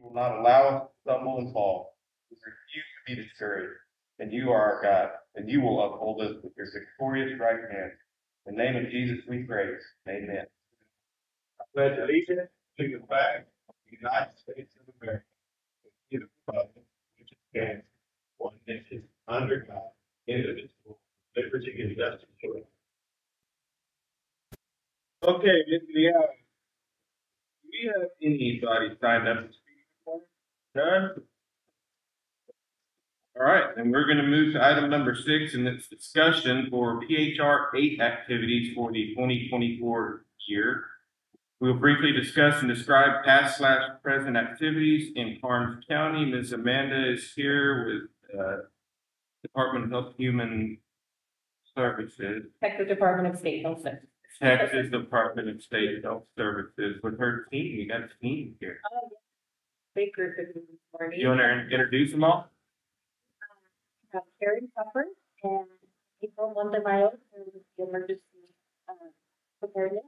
will not allow us to stumble and fall. We refuse to be discouraged. And you are our God, and you will uphold us with your victorious right hand. In the name of Jesus we pray. Amen. I pledge allegiance to the flag of the United States of America, and to the republic which stands one nation under God, indivisible, liberty and justice for all. Okay, do we have anybody signed up to speak before? None? All right, then we're going to move to item number 6, and it's discussion for PHR 8 activities for the 2024 year. We will briefly discuss and describe past/present activities in Karnes County. Ms. Amanda is here with Department of Health and Human Services. Texas Department of State Health Services. Texas Department of State Health Services with her team. We got a team here. Big group of this morning. You want to introduce them all? I have Karen Puffer and April Wondermile for the emergency preparedness.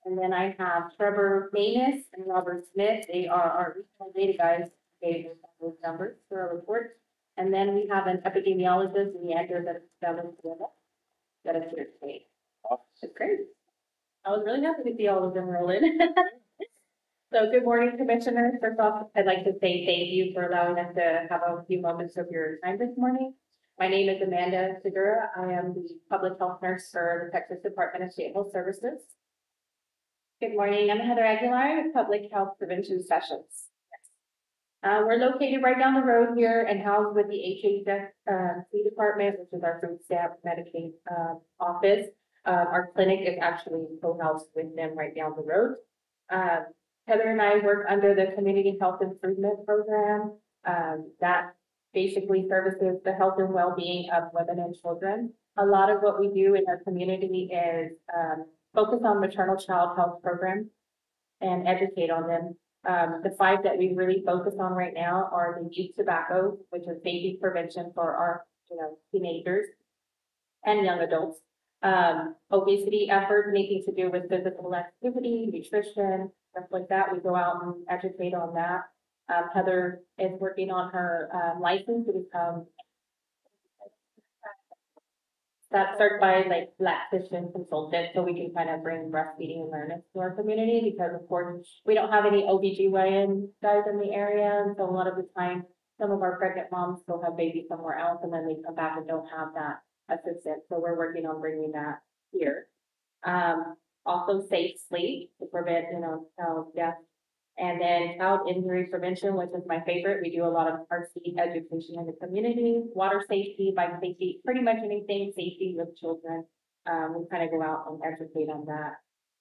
And then I have Trevor Manus and Robert Smith. They are our regional data guys. Gave us those numbers for our report. And then we have an epidemiologist and the actor that is here today. It's great. I was really happy to see all of them roll in. So good morning, Commissioners. First off, I'd like to say thank you for allowing us to have a few moments of your time this morning. My name is Amanda Segura. I am the public health nurse for the Texas Department of State Health Services. Good morning. I'm Heather Aguilar, Public Health Prevention Specialist. We're located right down the road here and housed with the HHC department, which is our food stamp Medicaid office. Our clinic is actually co-housed with them right down the road. Heather and I work under the Community Health Improvement Program that basically services the health and well-being of women and children. A lot of what we do in our community is focus on maternal child health programs and educate on them. The 5 that we really focus on right now are the youth tobacco, which is baby prevention for our teenagers and young adults. Obesity efforts, anything to do with physical activity, nutrition, stuff like that. We go out and educate on that. Heather is working on her license to become that certified lactation consultant, so we can kind of bring breastfeeding awareness to our community, because of course we don't have any OBGYN guys in the area, and so a lot of the time some of our pregnant moms still have babies somewhere else, and then they come back and don't have that assistance. So we're working on bringing that here. Also safe sleep to prevent child death. And then child injury prevention, which is my favorite. We do a lot of our sleep education in the community, water safety, bike safety, pretty much anything safety with children. We kind of go out and educate on that.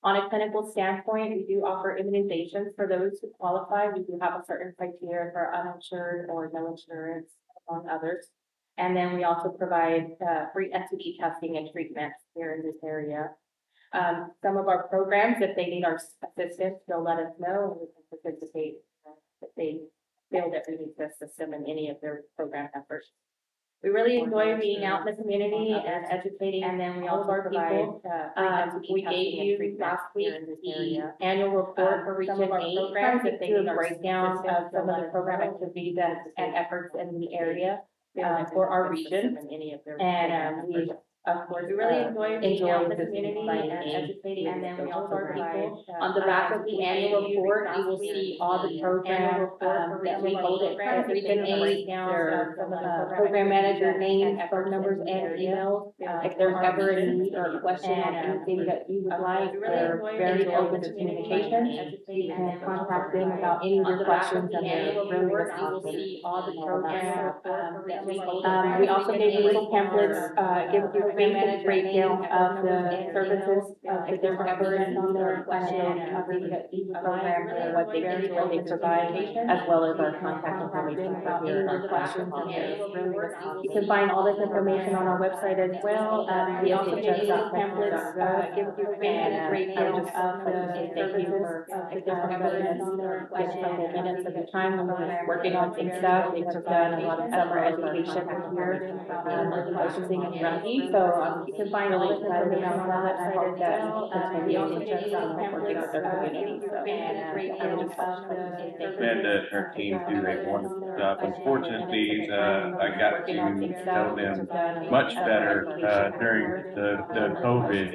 On a clinical standpoint, we do offer immunizations for those who qualify. We do have a certain criteria for uninsured or no insurance, among others. And then we also provide free STD testing and treatment here in this area. Some of our programs, if they need our assistance, they'll let us know and we can participate if they feel that we need to assist them in any of their program efforts. We really enjoy being out in the community and educating, and then we also provide we gave you last week the annual report for Region 8 programs if they need a breakdown of some of the program activities and efforts in the area for our region. And we of course, we really enjoy being out in the community and educating, and then we also provide on the back of the annual report, you will see all the programs that we hold at Region 8, their program manager names, phone numbers, and emails. If there's ever a need or a question on anything that you would like, we're very open to communication. You can contact them about any of your questions, and they're really responsive. All the programs that we hold. We also gave you little pamphlets, give you basic breakdown of the services, if there's ever a need or question, each program and what they provide, as well as our contact information about any of your questions. You can find all this information on our website as well. We also gave you pamphlets, give you basic breakdown of the services, if there's ever a need or question, minutes of the time when we're working on some stuff. We've done a lot of summer education here, focusing on rugby. So you can find all this information on our website as well. We also give you these pamphlets with our community, so. Amanda and her team do a wonderful job. Unfortunately, I got to know them much better, during the COVID,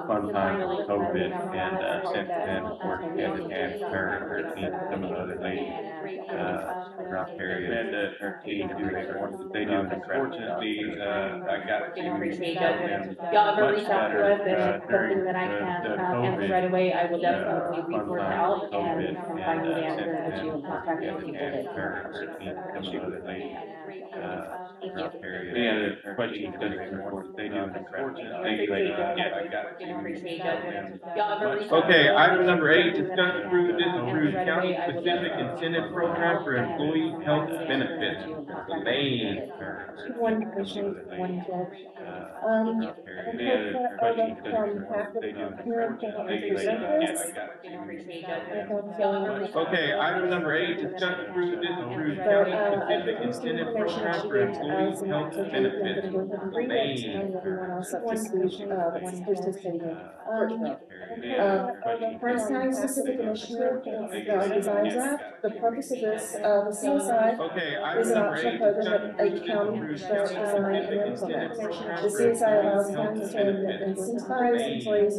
fun times of COVID, and, since then, worked hand in hand with her and her team, some of the other ladies, around the area. Amanda and her team do a wonderful job. Unfortunately, I got to know them Y'all ever much reach out to better, us and during something that I the can answer COVID, right away, I will definitely reach fun times out of COVID, and and, find you the since answer and then, put you in worked contact hand with in people hand that with can her and her team, some of the other ladies, Thank you. around the area. Any other questions concerning what they do? Unfortunately, thank you, ladies. Yes, I got to know them. Y'all ever reach out to Okay, us item and number 8, something that I discuss can through answer disapprove right county away, I will specific definitely incentive reach program out for and employee find health you the answer and benefits. put you in contact with Lane. people that Morning, Commissioners, morning, Judge. Any other questions concerning what they do? Thank you, ladies. Yes, I got to know them. Okay, item number 8, discuss through disapprove county specific incentive program for employee health benefits. Lane. everyone else up to speed, that's participating in Any other questions? Karnes County Specific Initiative, Thank the you, ladies. Designs Yes, Act. I got The to purpose of this, the CSI Okay, is item an number optional 8, program discuss that through a county disapprove does county design and specific implement. incentive program The for CSI allows employee counties health to benefits. incentivize Lane. employees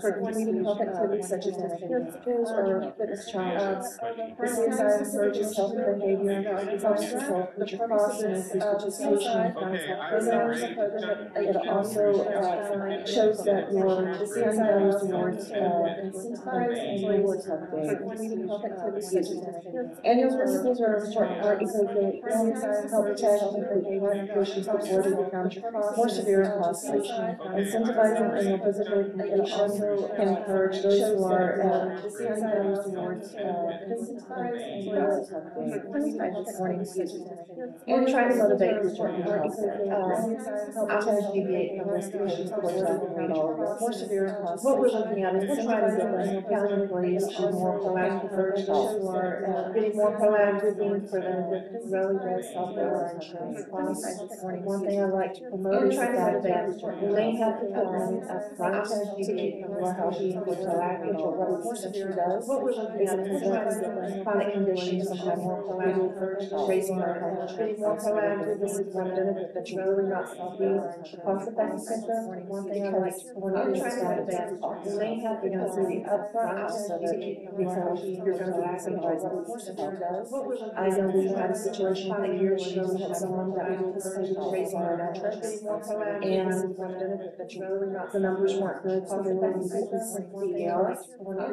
for completing health activities such as dishes or fitness challenges. The CSI encourages healthy behavior, helps control future costs, and increase participation in county's Okay, health item number programs. 8, discuss through It also shows that your county goes towards and rewards health days. Annual physicals are an important part because they help protect and prevent health conditions before they become more severe and costly. Incentivizing annual physical completion can encourage those who are county goes towards and rewards health days. And trying to motivate people to do health. I'm going to deviate from this because of course I can read all of this. What we're looking at is we're trying to get the county employees to more proactive approach health, getting more proactive for them to really does help their insurance costs. One thing I like to promote is the fact that we may have to put money up front to keep people healthy and be proactive, but what it essentially does is it prevents chronic conditions from having raising our health insurance costs. This is one benefit that you're really not going to be cost effective because we're not just going to advance costs. You're going to see the upfront cost of it because you're going to be incentivized to I know we had a situation a few years ago, we had someone that participated in raising our metrics, and the numbers weren't good, so they were increasing CDL.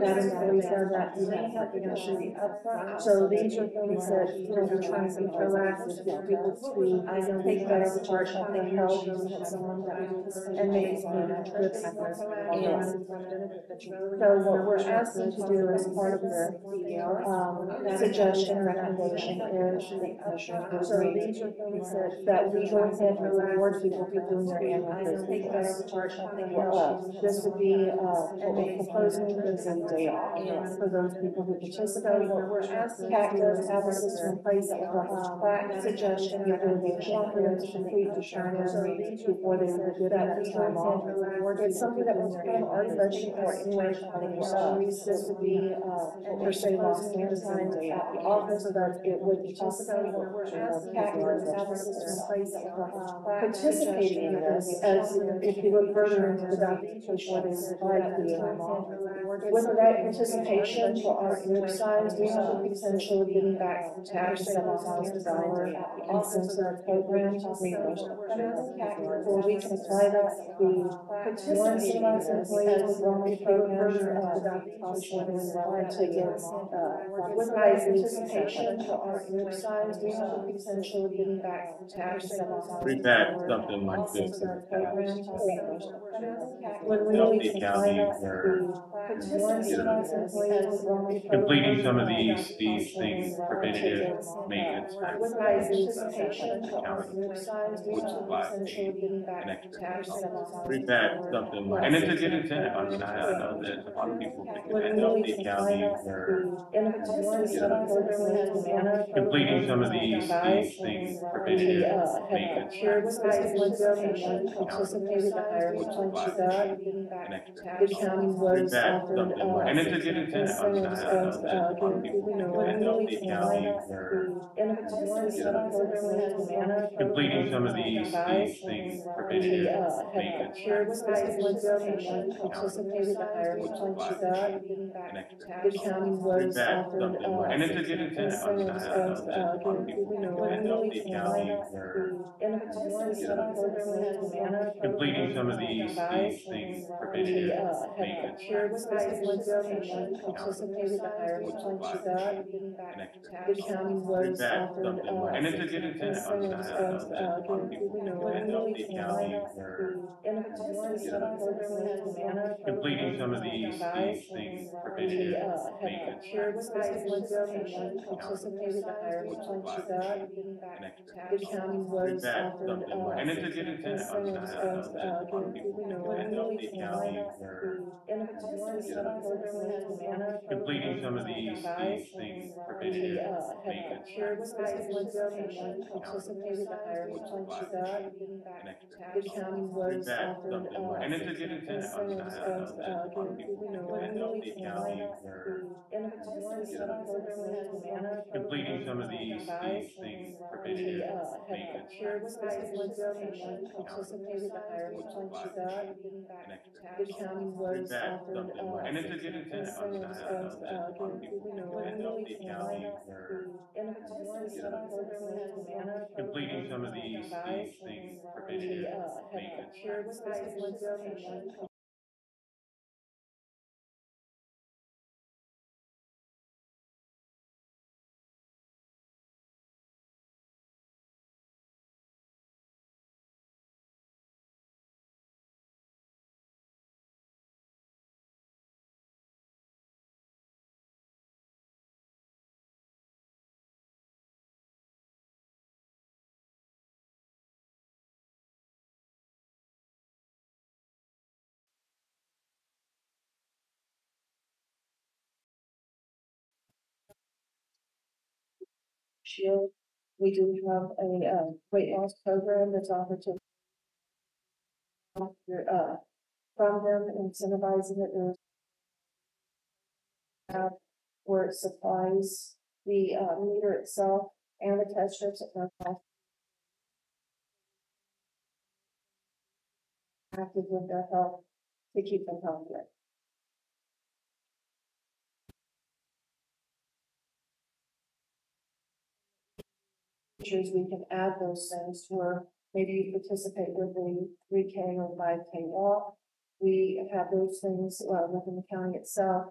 That employee said that he didn't have the issue. So these are things that, we're trying to be proactive, get people to take better charge of their health and make good metrics. And so what we're asking to do as part of the suggestion recommendation is the commissioners will agree that we go ahead and reward people for doing their annual physicals. This would be what we're proposing is a day off for those people who participate. CAC does have a system in place that will help us track suggestion, give them a form for them to complete to turn in before they would get that time off. It's something that was kind of already budgeted for anyway, for your salaries. This would be per se lost time at the office, but it would be possible participating in this as if you look further into the documentation they supplied to you. With the right participation for our group size, we have the potential of getting back to $7,000 incentive program reimbursement. Where we can apply that to the more incentivized employees with wellness programs to get with the right participation for our group size, we have the potential of getting back to $7,000. We've had something like this in the past. When we Healthy need to County, find out where the warranty employees wrong. completing some of these things, preventative maintenance type With my participation, the county group size, we would should supply potentially getting back an extra tax $10. dollars. We've had something, and it's a good incentive. I mean, I know that a lot of people think When that we Healthy need to County, find out where and if it's a warranty program, we have to manage. completing some of these things, We preventative have maintenance procured specific ones up and one the county participated the higher would one supply she got. an extra The $10. county We've was had offered, something, and it's a good incentive. I mean, incentives I know of, that a lot of people think when that we Healthy need to County, find out where and if it's a warranty program, we have to manage. completing some of these things, We preventative have maintenance procured specific ones up and one the county participated the higher would one supply she got. an extra The $10. county We've was had offered, something, and it's a good incentive. I mean, incentives I know of, that a lot of people think that Healthy County, where and if it's a warranty program, we have to manage. completing some of these things, We preventative have maintenance procured specific ones up and one the county participated the higher would one supply she got. an extra The $10. county We've was had offered, something, and it's a good incentive. I mean, I incentives know of, that a lot of people think that Healthy County, where and if it's a warranty program, we have to manage. completing some of these things, We preventative have maintenance procured specific ones up and one the county participated the higher would one supply she got. an extra The $10. county We've was had offered, something, and it's a good incentive. I mean, I incentives know that a lot of of, people think that Healthy County, where and if it's a warranty program, we have to manage. completing some of these things, We preventative have maintenance procured specific ones up and one the county participated the higher would one supply she got. an extra The $10. county We've was had offered, something, and it's a good incentive. I mean, I incentives know that a lot of people think that Healthy County, where and if it's a warranty program, we have to manage. completing some of these things, We preventative maintenance procured specific ones up and one the county participated the higher would one supply she got. an extra The $10. county We've was had offered, something, and it's a good incentive. I mean, I know that a lot of people think that Healthy County, where and if it's a warranty program, we have to manage. completing some of these things, preventative maintenance Procured specific ones up and one shield. We do have a, weight loss program that's offered to from them, incentivizing it. There's have where it supplies the, meter itself and the test strips at no cost. Active with their health to keep them healthier. Features, we can add those things to where maybe you participate with a 3K or 5K walk. We have those things, within the county itself.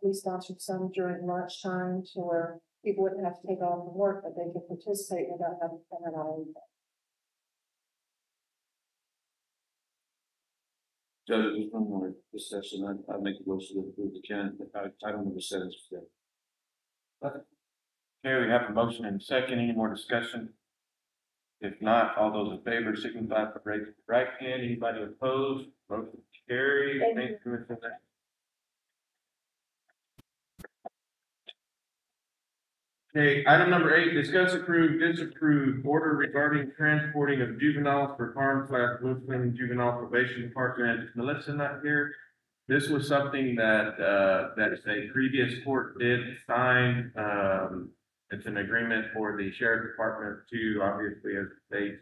We sponsored some during lunchtime to where people wouldn't have to take off from work, but they could participate without having to come in on anything. Judge, there's one more discussion. I'd make a motion to approve the can, item number 7 today. Okay, we have a motion and a second. Any more discussion? If not, all those in favor signify by raising the right hand. Anybody opposed? Motion carries. Thank you, Commissioner. Okay, item number 8, discuss approve, disapprove order regarding transporting of juveniles for Karnes/Muslim Juvenile Probation Department. Melissa not here. This was something that, that a previous court did sign. It's an agreement for the sheriff department to, obviously, as the state,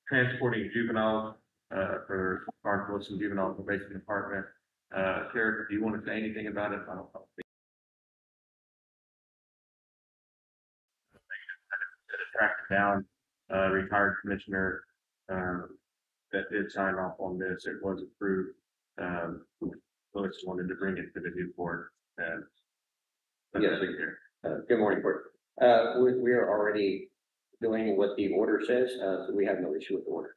transporting juveniles, for Karnes/Muslim Juvenile Probation Department. Sheriff, do you want to say anything about it? I don't know. Tracked down, retired commissioner, that did sign off on this. It was approved. Phyllis wanted to bring it to the new board and. Yes. Good morning, Court. We are already doing what the order says, so we have no issue with the order.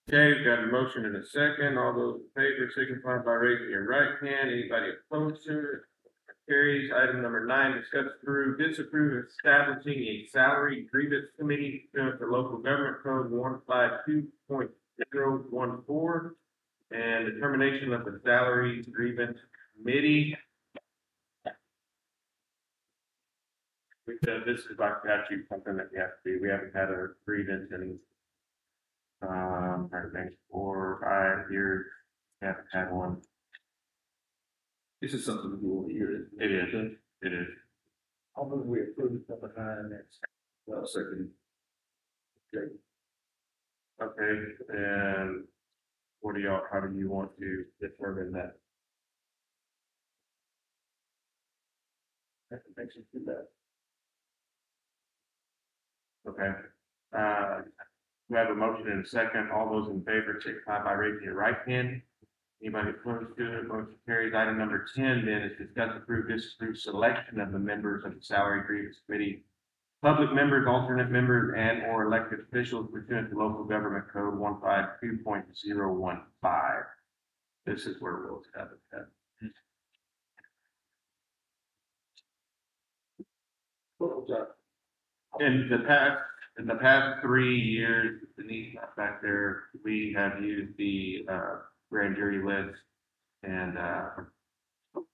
Okay, we've got a motion and a second. All those in favor signify by raising your right hand. Anybody opposed to it? Carries. Item number 9, discuss approve, disapprove establishing a salary grievance committee pursuant to local government code 152.014 and determination of the salary grievance committee. This is by statute, something that we have to do. We haven't had a grievance in, I think 4 or 5 years. We haven't had one. This is something we do over here. It is, it is. I'll move we approve number 9 next. Well, second. Okay. Okay, and what do y'all, how do you want to determine that? That makes it too bad. Okay, we have a motion and a second. All those in favor signify by raising your right hand. Anybody opposed to it, motion carries. Item number 10 then is discuss approve, disapprove selection of the members of the salary grievance committee. Public members, alternate members, and or elected officials pursuant to local government code 152.015. This is where we'll establish that. In the past 3 years, Denise got back there, we have used the grand jury list and worked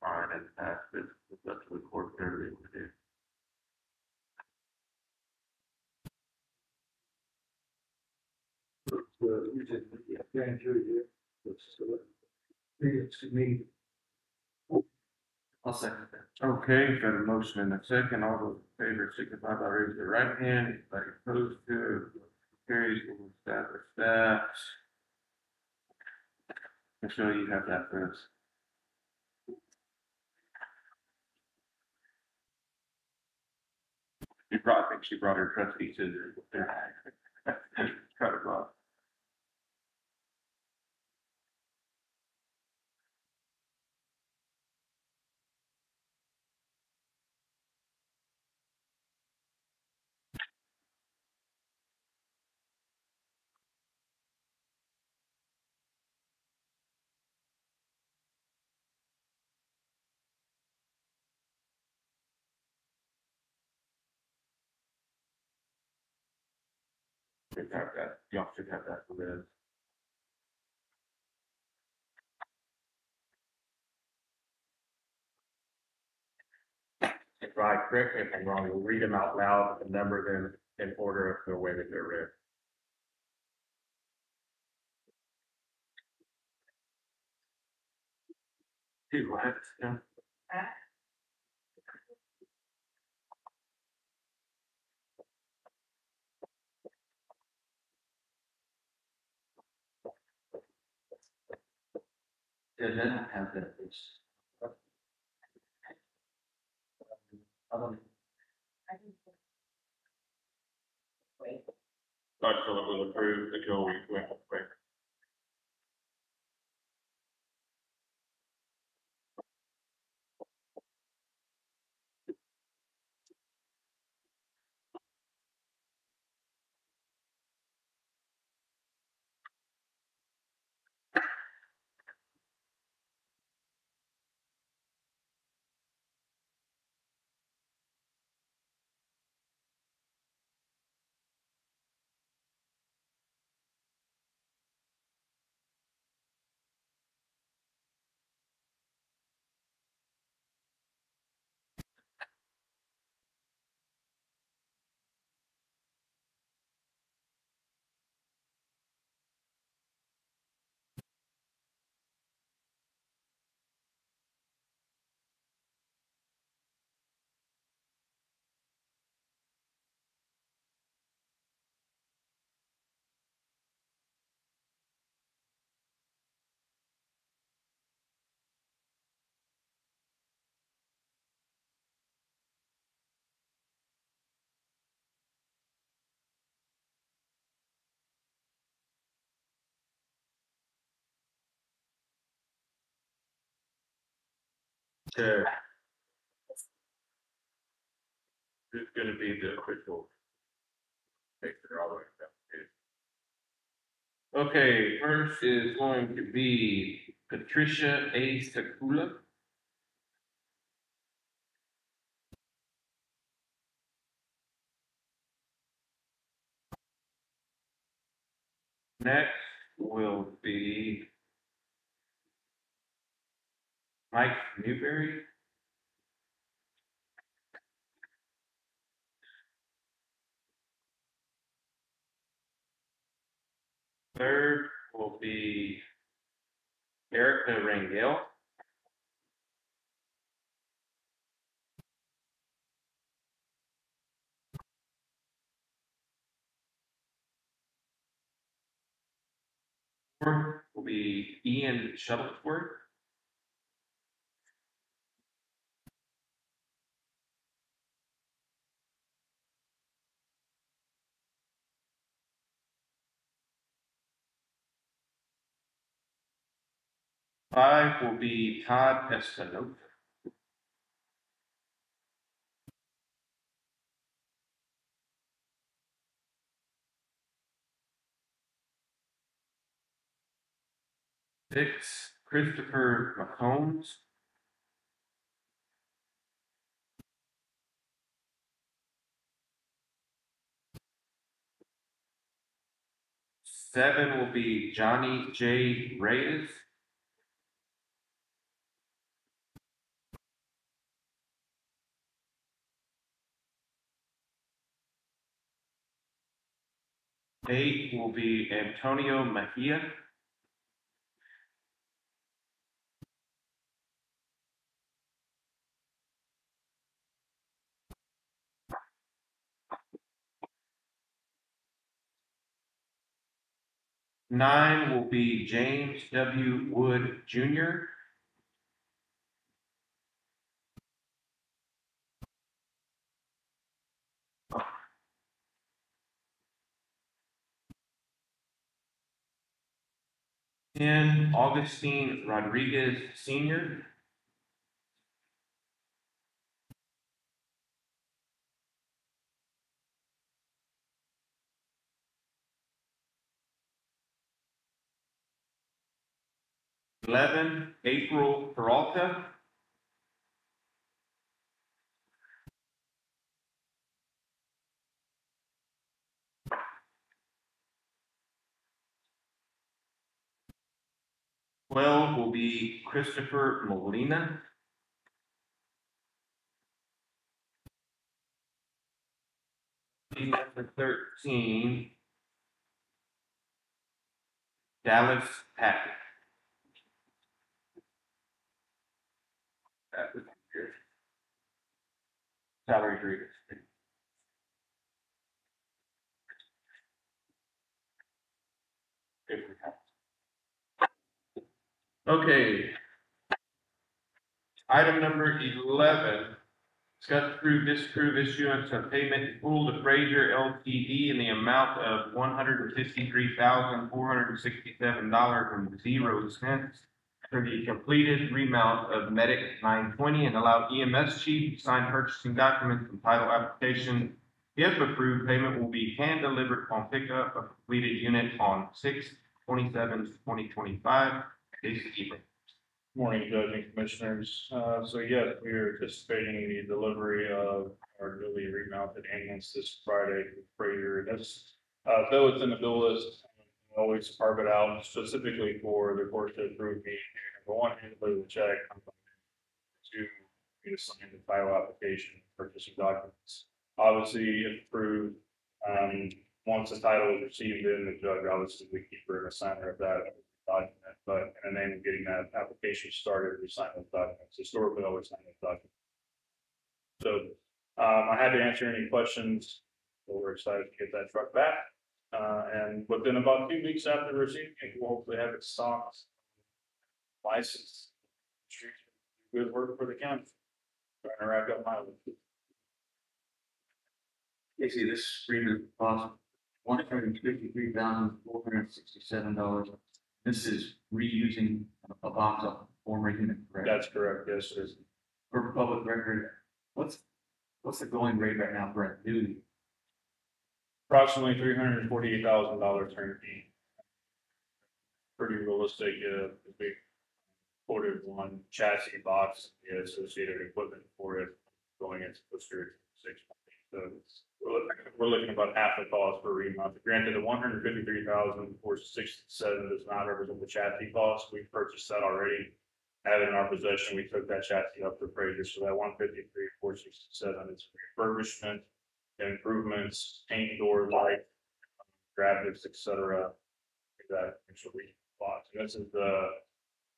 fine in the past, but it's up to the court to do. We did the grand jury here. It's me. I'll second that. Okay, got a motion and a second. All those in favor signify by raising their right hand. Anybody opposed to it? Carries. We'll establish that. Michelle, you have that for us. I think she brought her trustee scissors with her. Cut it off. Should have that. Y'all should have that for this. If I correct me if I'm wrong, we'll read them out loud and number them in order of the way that they're read. Do what? Yeah. Yeah, then I have that. Dr. Philip will approve the Joe went quick. Okay. Who's gonna be the official? Take it all the way down. Okay, first is going to be Patricia A. Sakula. Next will be Mike Newberry. Third will be Erica Rangel. Fourth will be Ian Shuttlesworth. Five will be Todd Espinosa. Six, Christopher McCombs. Seven will be Johnny J. Reyes. Eight will be Antonio Mejia. 9 will be James W. Wood Jr. 10, Augustine Rodriguez Sr. 11, April Peralta. 12 will be Christopher Molina. 13, Dallas Patrick. That was good. Salary agreement. If we have. Okay. Item number 11. Discuss disapprove issuance of payment in full to Frazier Ltd. in the amount of $153,467.00 for the completed remount of Medic 920 and allow EMS chief to sign purchasing documents and title application. If approved, payment will be hand delivered upon pickup of completed unit on 6/27/2025. This evening. Morning, Judge and Commissioners. So yes, we are anticipating the delivery of our newly remounted ambulance this Friday from Frazier. That's, though it's in the bill list, we always carve it out specifically for the court to approve me. Number one, hand deliver the check. Two, me to sign the title application, purchasing documents. Obviously, if approved, once the title is received, then the judge obviously we keep her a signer of that document, but in the name of getting that application started, we sign those documents. Historically, always sign those documents. So, I had to answer any questions, so we're excited to get that truck back. And within about 2 weeks after receiving it, we'll hopefully have it stocked, licensed. Good work for the county. Trying to rack up mileage. Casey, this agreement cost $153,467. This is reusing a box of former unit, correct? That's correct, yes, it is. For public record, what's the going rate right now for a new? Approximately $348,000 turnkey. estate, we quoted one chassis box, the associated equipment for it going into the street. So we're looking about half the cost for remount. Granted, the 153,467 does not represent the chassis cost. We purchased that already. Have it in our possession. We took that chassis up to Fraser. So that 153,467 is refurbishment, improvements, paint, door light, graphics, etc. That actually we bought. So this is the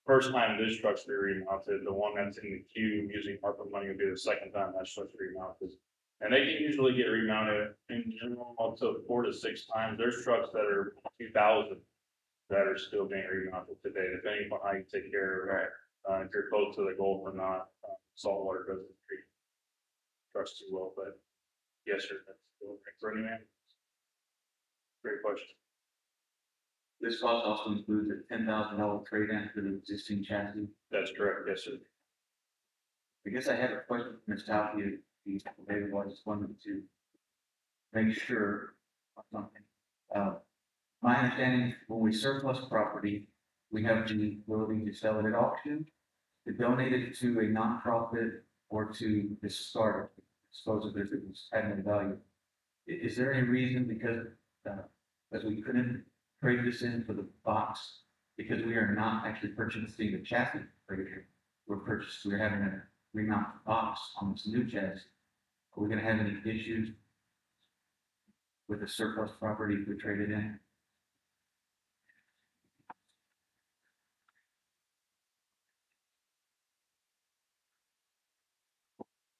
first time this truck's been remounted. The one that's in the queue using ARPA money will be the second time that truck's remounted. And they can usually get remounted in general up to 4 to 6 times. There's trucks that are 2,000 that are still being remounted today, depending on how you take care of it. If you're close to the Gulf or not, saltwater doesn't treat trucks too well, but yes, sir, that's still for any man. Great question. This cost also includes a $10,000 trade-in for the existing chassis. That's correct, yes, sir. I guess I have a question for Mr. Talkie. He's available. I just wanted to make sure of something. My understanding, when we surplus property, we have the ability to sell it at auction, to donate it to a nonprofit, or to discard it, dispose of it if it was having a value. Is there any reason because that we couldn't trade this in for the box, because we are not actually purchasing the chassis right here? We're having a remount box on this new chassis. Are we gonna have any issues with the surplus property if we trade it in?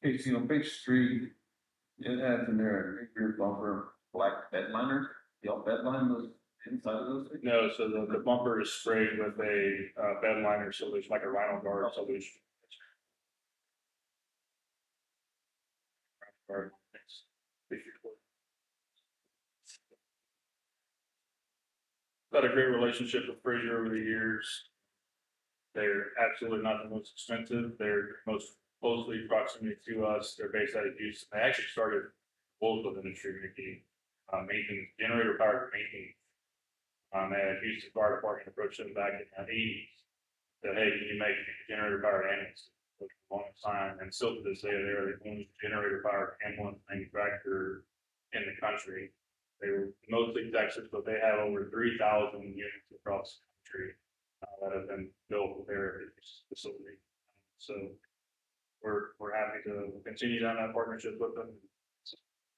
Hey, see on page 3, it has in there a rear bumper, black bedliner. The bedline was inside of those things? No, so the bumper is sprayed with a bed liner solution, like a Rhino Guard solution. Got a great relationship with Fraser over the years. They're absolutely not the most expensive. They're most closely proximity to us. They're based out of Houston. They actually started local industry making maintenance, generator powered maintenance. And Houston Fire Department approached them back in the 80s. Said, hey, can you make generator powered ambulance? For a long time, and still to this day, they're the only generator powered ambulance manufacturer in the country. They were mostly Texas, but they have over 3,000 units across the country that have been built with their facility. So we're happy to continue down that partnership with them.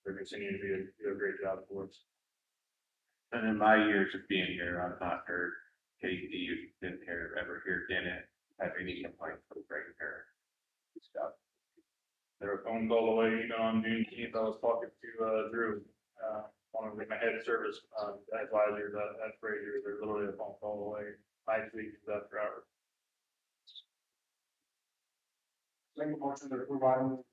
They're continuing to do a great job for us. And in my years of being here, I've not heard Casey, didn't ever hear Dennett have any complaints with great care stuff. They're a phone call away. Even on June 10th, I was talking to Drew, one of the head service advisors at Fraser. They're literally a phone call away. 5 weeks after hours. Second motion to approve item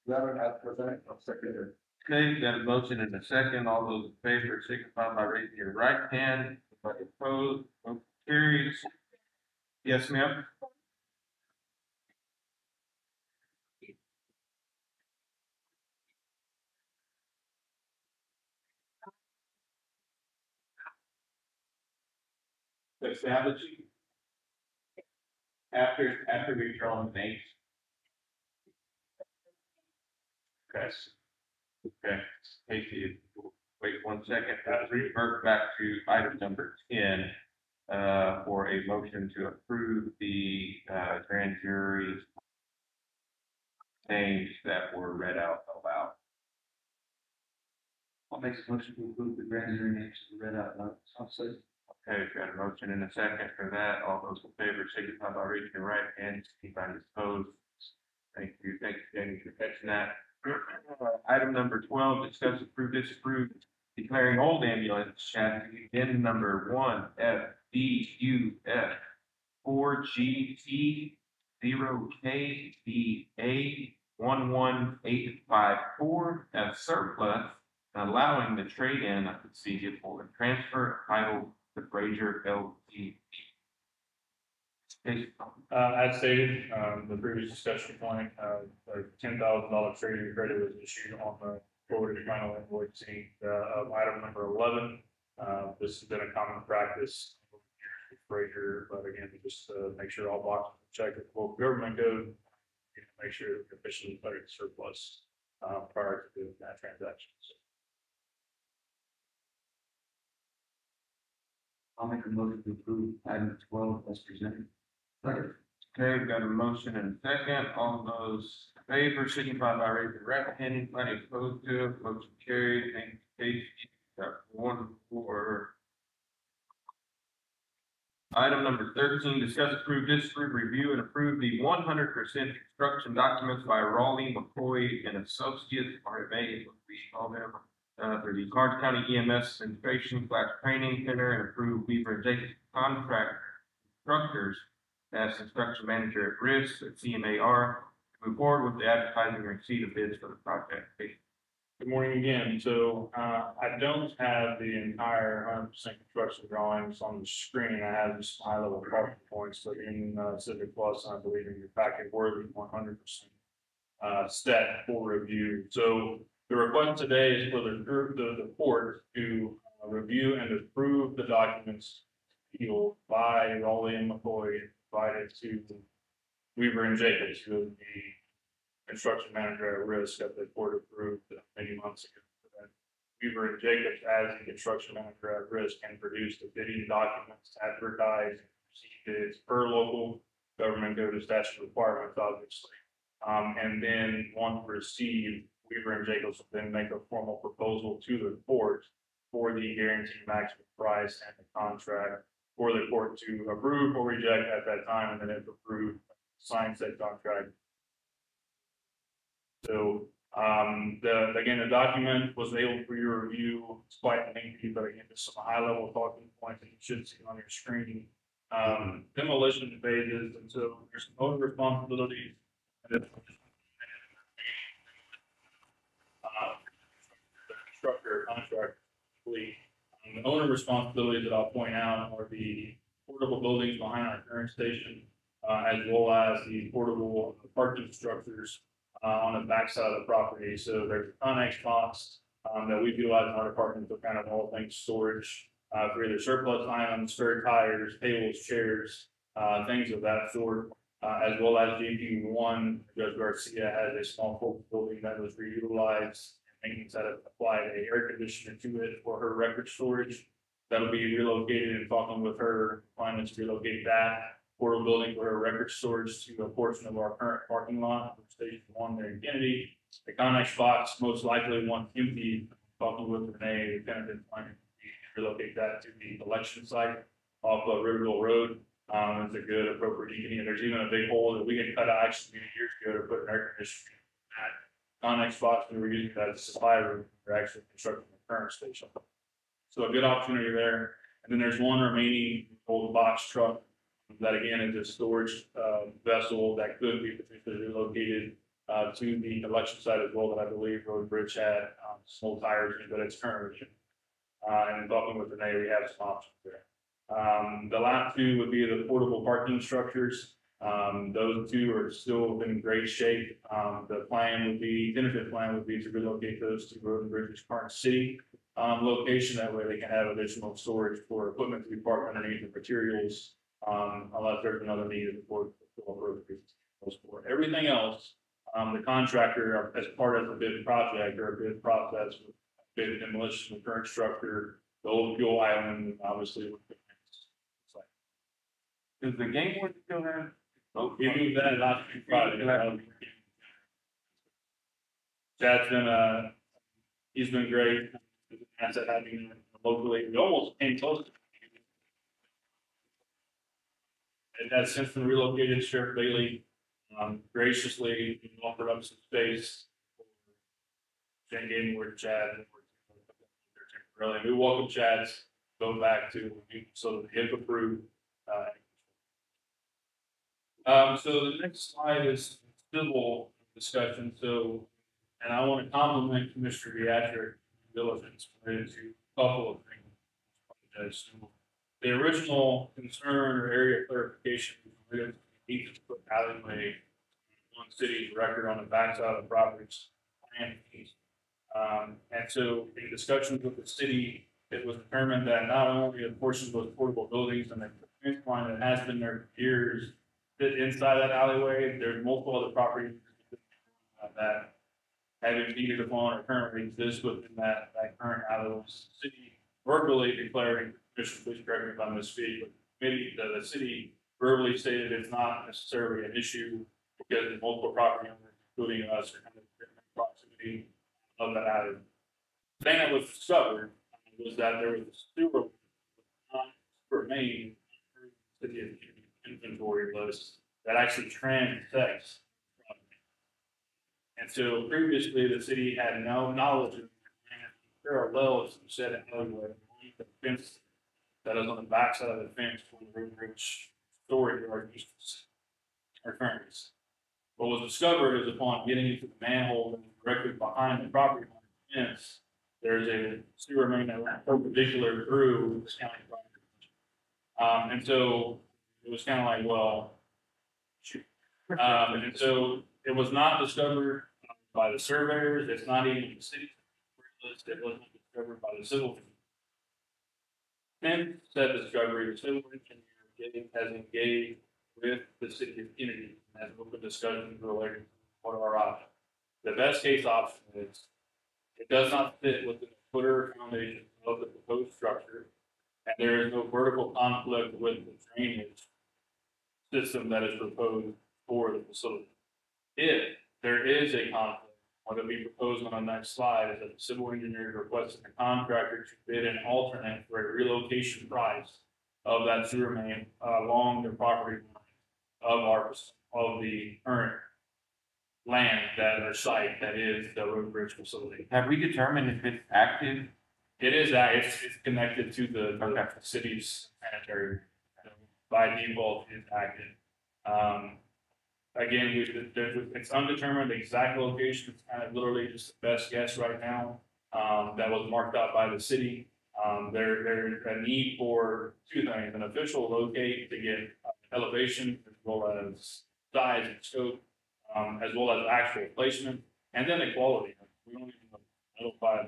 11 as presented. Secretary. Okay, got a motion and a second. All those in favor signify by raising your right hand. Anybody opposed? Motion carries. Yes, ma'am. Establish after we draw the names. Okay. Okay, Casey, wait 1 second. Let's revert back to item number 10 for a motion to approve the grand jury names that were read out aloud. I'll make a motion to approve the grand jury names read out loud. I'll say. Okay, got a motion and a second for that. All those in favor signify by raising your right hand. Anybody opposed? Thank you, Jamie, for catching that. Item number 12, discuss, approve, disapprove, declaring old ambulance chassis VIN number 1FDUF 4GT 0KBA 11854 as surplus, allowing the trade-in of the seat for a transfer title to Fraser LTD. As stated, the previous discussion point, a $10,000 trading credit was issued on the forwarded final invoicing of item number 11. This has been a common practice Fraser, but again, just to make sure all boxes are checked with local government code, and make sure that we're officially declared surplus, prior to doing that transaction. So, I'll make a motion to approve item 12 as presented. Second. Okay, we've got a motion and a second. All those in favor, signify by raising your right hand. Anybody opposed to it, motion carried. Thank you, Casey. Got one for. Item number 13, discuss, approve, disapprove, review, and approve the 100% construction documents by Raleigh, McCoy, and Associates, RMA, what we call them, for the Karnes County EMS Administration / Training Center, and approve Weaver and Jacobs contract instructors as construction manager at risk at CMAR. Move forward with the advertising and receipt of bids for the project. good morning again. So, I don't have the entire 100% construction drawings on the screen. I have just high level talking points, but in, Civic Plus, I believe in your packet, were 100%, stat for review. So the request today is for the court to review and approve the documents sealed by Raleigh and McCoy, provided to Weaver and Jacobs, who is the construction manager at risk that the court approved many months ago. Weaver and Jacobs, as the construction manager at risk, can produce the bidding documents, advertise, and receive bids per local government code of statute requirements, obviously. And then once received, Weaver and Jacobs will then make a formal proposal to the court for the guaranteed maximum price and the contract for the court to approve or reject at that time, and then if approved, sign said contract. So, the document was able for your review. It's quite lengthy, but again, just some high level talking points that you should see on your screen. Demolition phases, and so there's some owner responsibilities. And then, the constructor, contractor, the owner responsibilities that I'll point out are the portable buildings behind our current station, as well as the portable parking structures on the backside of the property. So there's a Connex box that we utilize in our department for kind of all things storage, for either surplus items, spare tires, tables, chairs, things of that sort, as well as GP1. Judge Garcia has a small portable building that was reutilized, and maintenance had applied a air conditioner to it for her record storage. That'll be relocated, and talking with her, planning to relocate that portable building for her record storage to a portion of our current parking lot for Station 1 there in Kennedy. The Connex box most likely once empty, talking with Renee, we've kind of been planning to relocate that to the election site off of Riverville Road. It's a good appropriate evening. There's even a big hole that we had cut out actually many years ago to put an air conditioner in that Connex box, and we were using that as a supply room for actually constructing the current station. So a good opportunity there. And then there's one remaining old box truck that again is a storage vessel that could be potentially relocated to the election site as well, that I believe Road Bridge had small tires in, but it's currently. And talking with Renee, we have some options there. The last two would be the portable parking structures. Those two are still in great shape. The plan would be, tentative plan would be to relocate those to Road and Bridge's current city location. That way they can have additional storage for equipment to be parked underneath the materials. Unless there's another need for everything else, the contractor, as part of the bid project or a bid process, bid demolition of the current structure, the old fuel island, and obviously with the Does the game board still have? we moved that last Friday. Chad's been he's been great. Asset having locally, we almost came close to. It has since been relocated. Sheriff Bailey graciously offered up some space. Jen gave me word to Chad. We welcome Chad's go back to so if approved. So the next slide is civil discussion. So, and I want to compliment Commissioner Beatrick diligence related to a couple of things. The original concern or area clarification was related to the need to put alleyway on city's record on the backside of the properties. And so in discussions with the city, it was determined that not only a portion of those portable buildings and the fence line that has been there for years. That inside that alleyway, there's multiple other properties that have been deeded upon or currently exist within that current alleyway. City verbally declaring, Commissioner, please correct me if I misspeak, but the city verbally stated it's not necessarily an issue because multiple property owners, including us, are kind of in proximity of that alley. The thing that was discovered was that there was a sewer, sewer main, city inventory list that actually transects. And so previously, the city had no knowledge of parallel to said alleyway, the fence that is on the backside of the fence for the road bridge storage yard uses or currents. What was discovered is upon getting into the manhole directly behind the property line fence, there's a sewer main that went perpendicular through this county property. And so it was kind of like, well, shoot. And so it was not discovered by the surveyors. It's not even the city list. It wasn't discovered by the civil. Since said discovery, the civil engineer has engaged with the city of Kennedy and has open discussions related to what are our options. The best case option is it does not fit within the footer foundation of the proposed structure, and there is no vertical conflict with the drainage system that is proposed for the facility. If there is a conflict, what will be proposed on the next slide is that the civil engineer is requesting a contractor to bid an alternate for a relocation price of that sewer main along the property line of the current land that or site that is the road bridge facility. Have we determined if it's active? It is it's connected to the city's sanitary. By default, it's active. Again, it's undetermined the exact location. It's kind of literally just the best guess right now. That was marked out by the city. There's a need for two things: an official locate to get elevation as well as size and scope, as well as actual placement, and then the quality. We don't even notify.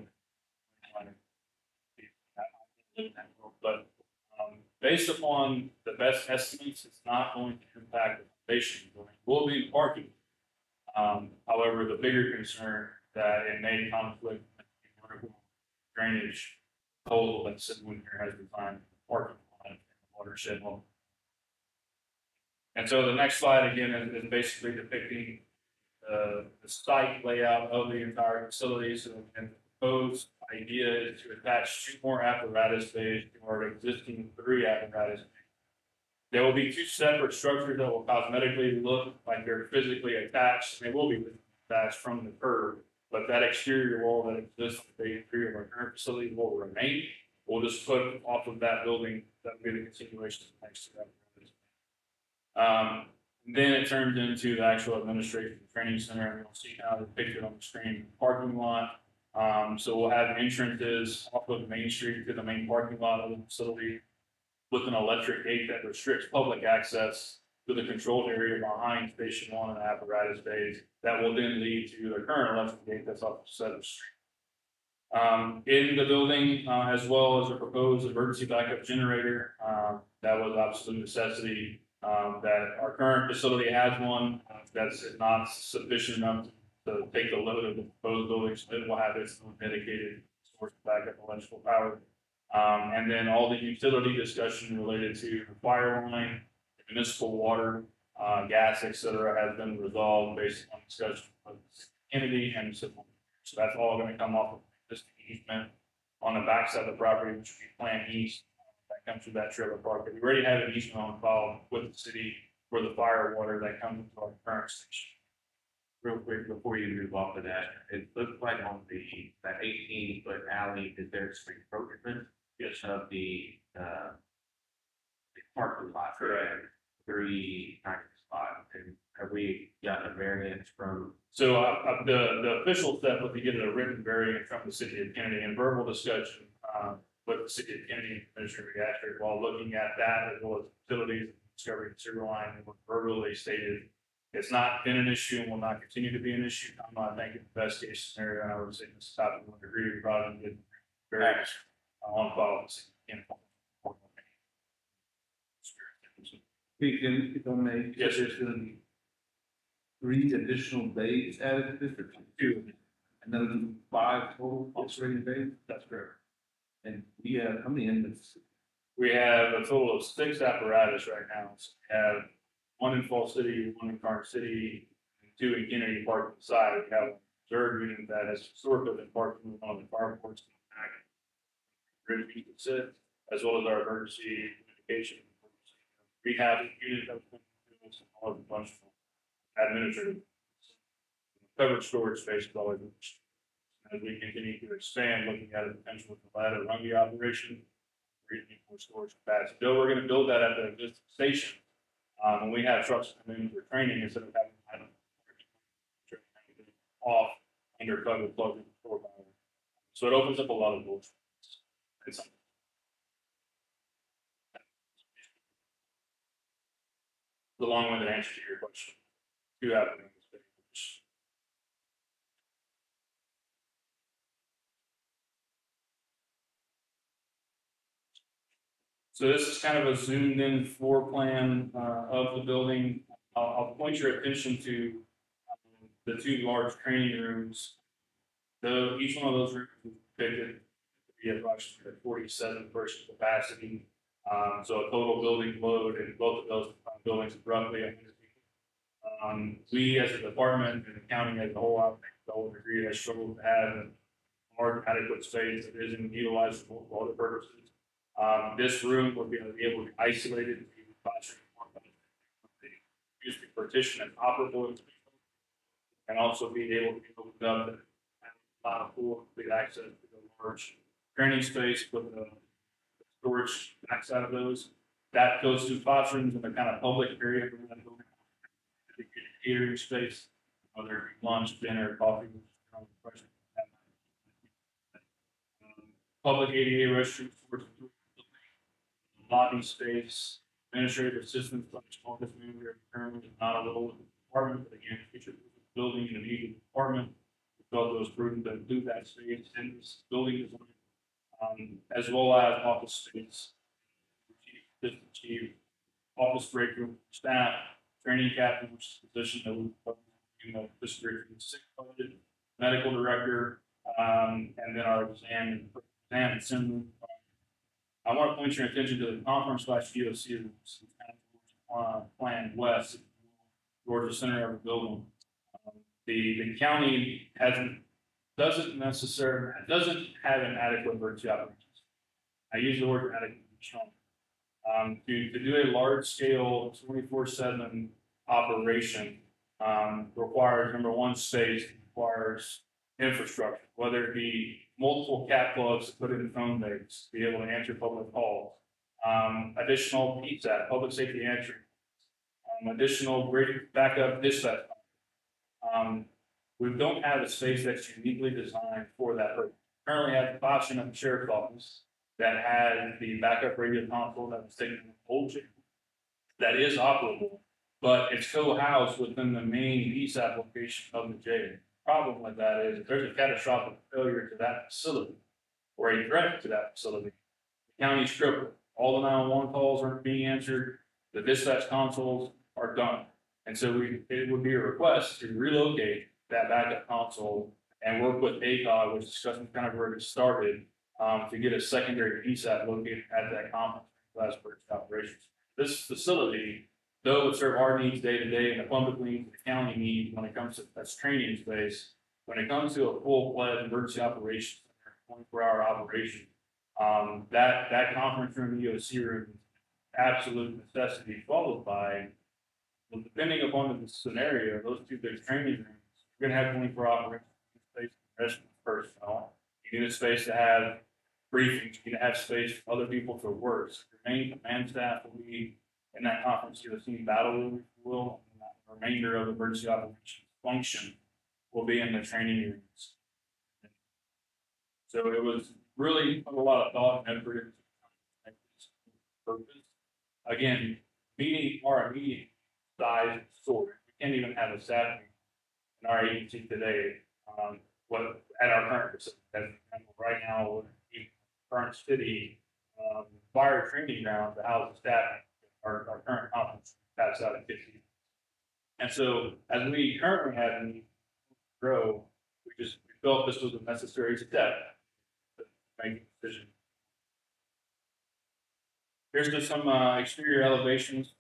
But based upon the best estimates, it's not going to impact the foundation. It will be parking. However, the bigger concern that it may conflict with the vertical drainage proposal that civil engineer has designed parking lot and watershed level. And so the next slide again is basically depicting the site layout of the entire facility. So, and the proposed idea is to attach 2 more apparatus bays to our existing 3 apparatus bays. There will be 2 separate structures that will cosmetically look like they're physically attached. They will be attached from the curb, but that exterior wall that exists in phase 3 of our current facility will remain. We'll just put off of that building, that will be the continuation next to that. Then it turns into the actual administration training center, and you'll see how depicted on the screen, parking lot. So we'll have entrances off of Main Street to the main parking lot of the facility with an electric gate that restricts public access to the controlled area behind Station 1 and apparatus bays. That will then lead to the current electric gate that's off the 7th Street. In the building, as well as a proposed emergency backup generator, that was absolute necessity. That our current facility has one that's not sufficient enough to take the load of the proposed building, so it will have its own dedicated source of backup electrical power. And then all the utility discussion related to the fire line, municipal water, gas, et cetera, has been resolved based on discussion with Kennedy and civil. So that's all going to come off of this easement on the backside of the property, which will be planned east. That comes through that trailer park. But we already have an easement on file with the city for the fire water that comes into our current station. Real quick, before you move off of that, it looks like on that 18-foot alley, is there some encroachment? Yes. Of the parking lot, correct? 395, and have we gotten a variance from? So the official step was to get a written variance from the city of Kennedy and verbal discussion with the city of Kennedy and Commissioner Gastrick while looking at that as well as facilities and discovery and sewer line, and was verbally stated it's not been an issue and will not continue to be an issue. I'm not thinking the best case scenario. I would say this topic would agree with probably get variance on file. Speak in, if I may. Yes, There's gonna be 3 additional bays added to this, or 2, and then 5 total operating bays, that's correct. and we have, how many inmates? We have a total of 6 apparatus right now. So we have 1 in Fall City, 1 in Karnes City, and 2 in Kennedy Park inside. We have a reserve unit that has historically been parked in one of the carports in the back. Bridge we can sit, as well as our emergency communication. Rehab unit that was doing some all of a bunch of administrative. Covered storage space is always an issue. As we continue to expand, looking at a potential with the ladder rungy operation, creating more storage capacity. Though we're gonna build that at the existing station, when we have trucks come in for training, instead of having, off under cover plug in the power. So it opens up a lot of doors. It's the long-winded answer to your question. 2 happening. So this is kind of a zoomed in floor plan of the building. I'll point your attention to the 2 large training rooms. Though each one of those rooms is depicted to be approximately 47 person capacity. So a total building load in both of those buildings is roughly 100 people. We as a department and the county as a whole, I think the whole degree has struggled to have a more adequate space that isn't utilized for other purposes. This room will be able to be isolated to be classroom, use the partition and operable, and also be able to be opened up and allow full complete access to the large training space with the storage backside of those. That goes to classrooms in the kind of public area of that building, catering space, whether it be lunch, dinner, coffee, public ADA restrooms, lobby space, administrative assistant, office manager, currently not a role in the department, but again, future building and immediate department. We felt it was prudent to do that space in this building design, as well as office space, chief, office break room, staff, training captain, which is a position that we district budget, medical director, and then our exam and sim. I want to point your attention to the conference /GOC plan west towards the center of the building. The county doesn't have an adequate emergency operations. I use the word adequate strong. To do a large scale 24/7 operation requires, number one, space, requires infrastructure, whether it be multiple cat plugs to put in phone bays, to be able to answer public calls, additional PSAT, public safety answering, additional great backup dispatch. We don't have a space that's uniquely designed for that purpose. Currently have the option of the sheriff's office that had the backup radio console that was taken from the old jail that is operable, but it's co-housed within the main PSAT location of the jail. Problem with that is if there's a catastrophic failure to that facility or a threat to that facility, the county's crippled. All the 911 calls aren't being answered. The dispatch consoles are done. And so it would be a request to relocate that backup console and work with ACOG, which discussion kind of already started, to get a secondary PSAT located at that conference class for its operations. This facility, though it serve our needs day to day and the public needs, the county needs when it comes to that's training space, when it comes to a full-fledged emergency operations, 24-hour operation, that conference room, EOC room, is absolute necessity, followed by, well, depending upon the scenario, those 2 big training rooms, you're going to have 24 operations space for the rest of the personnel. You need a space to have briefings. You need to have space for other people to work. So your main command staff will be in that conference, you'll see battle room, if you will, and the remainder of the emergency operations function will be in the training rooms. So it was really a lot of thought and effort into this purpose. Again, meeting our immediate size and storage. We can't even have a staff meeting in our agency today. What at our current facility, right now, in current city, fire training ground to house the staff our current conference taps out at 50. And so as we currently have need to grow, we felt this was a necessary step to make a decision. Here's just some exterior elevations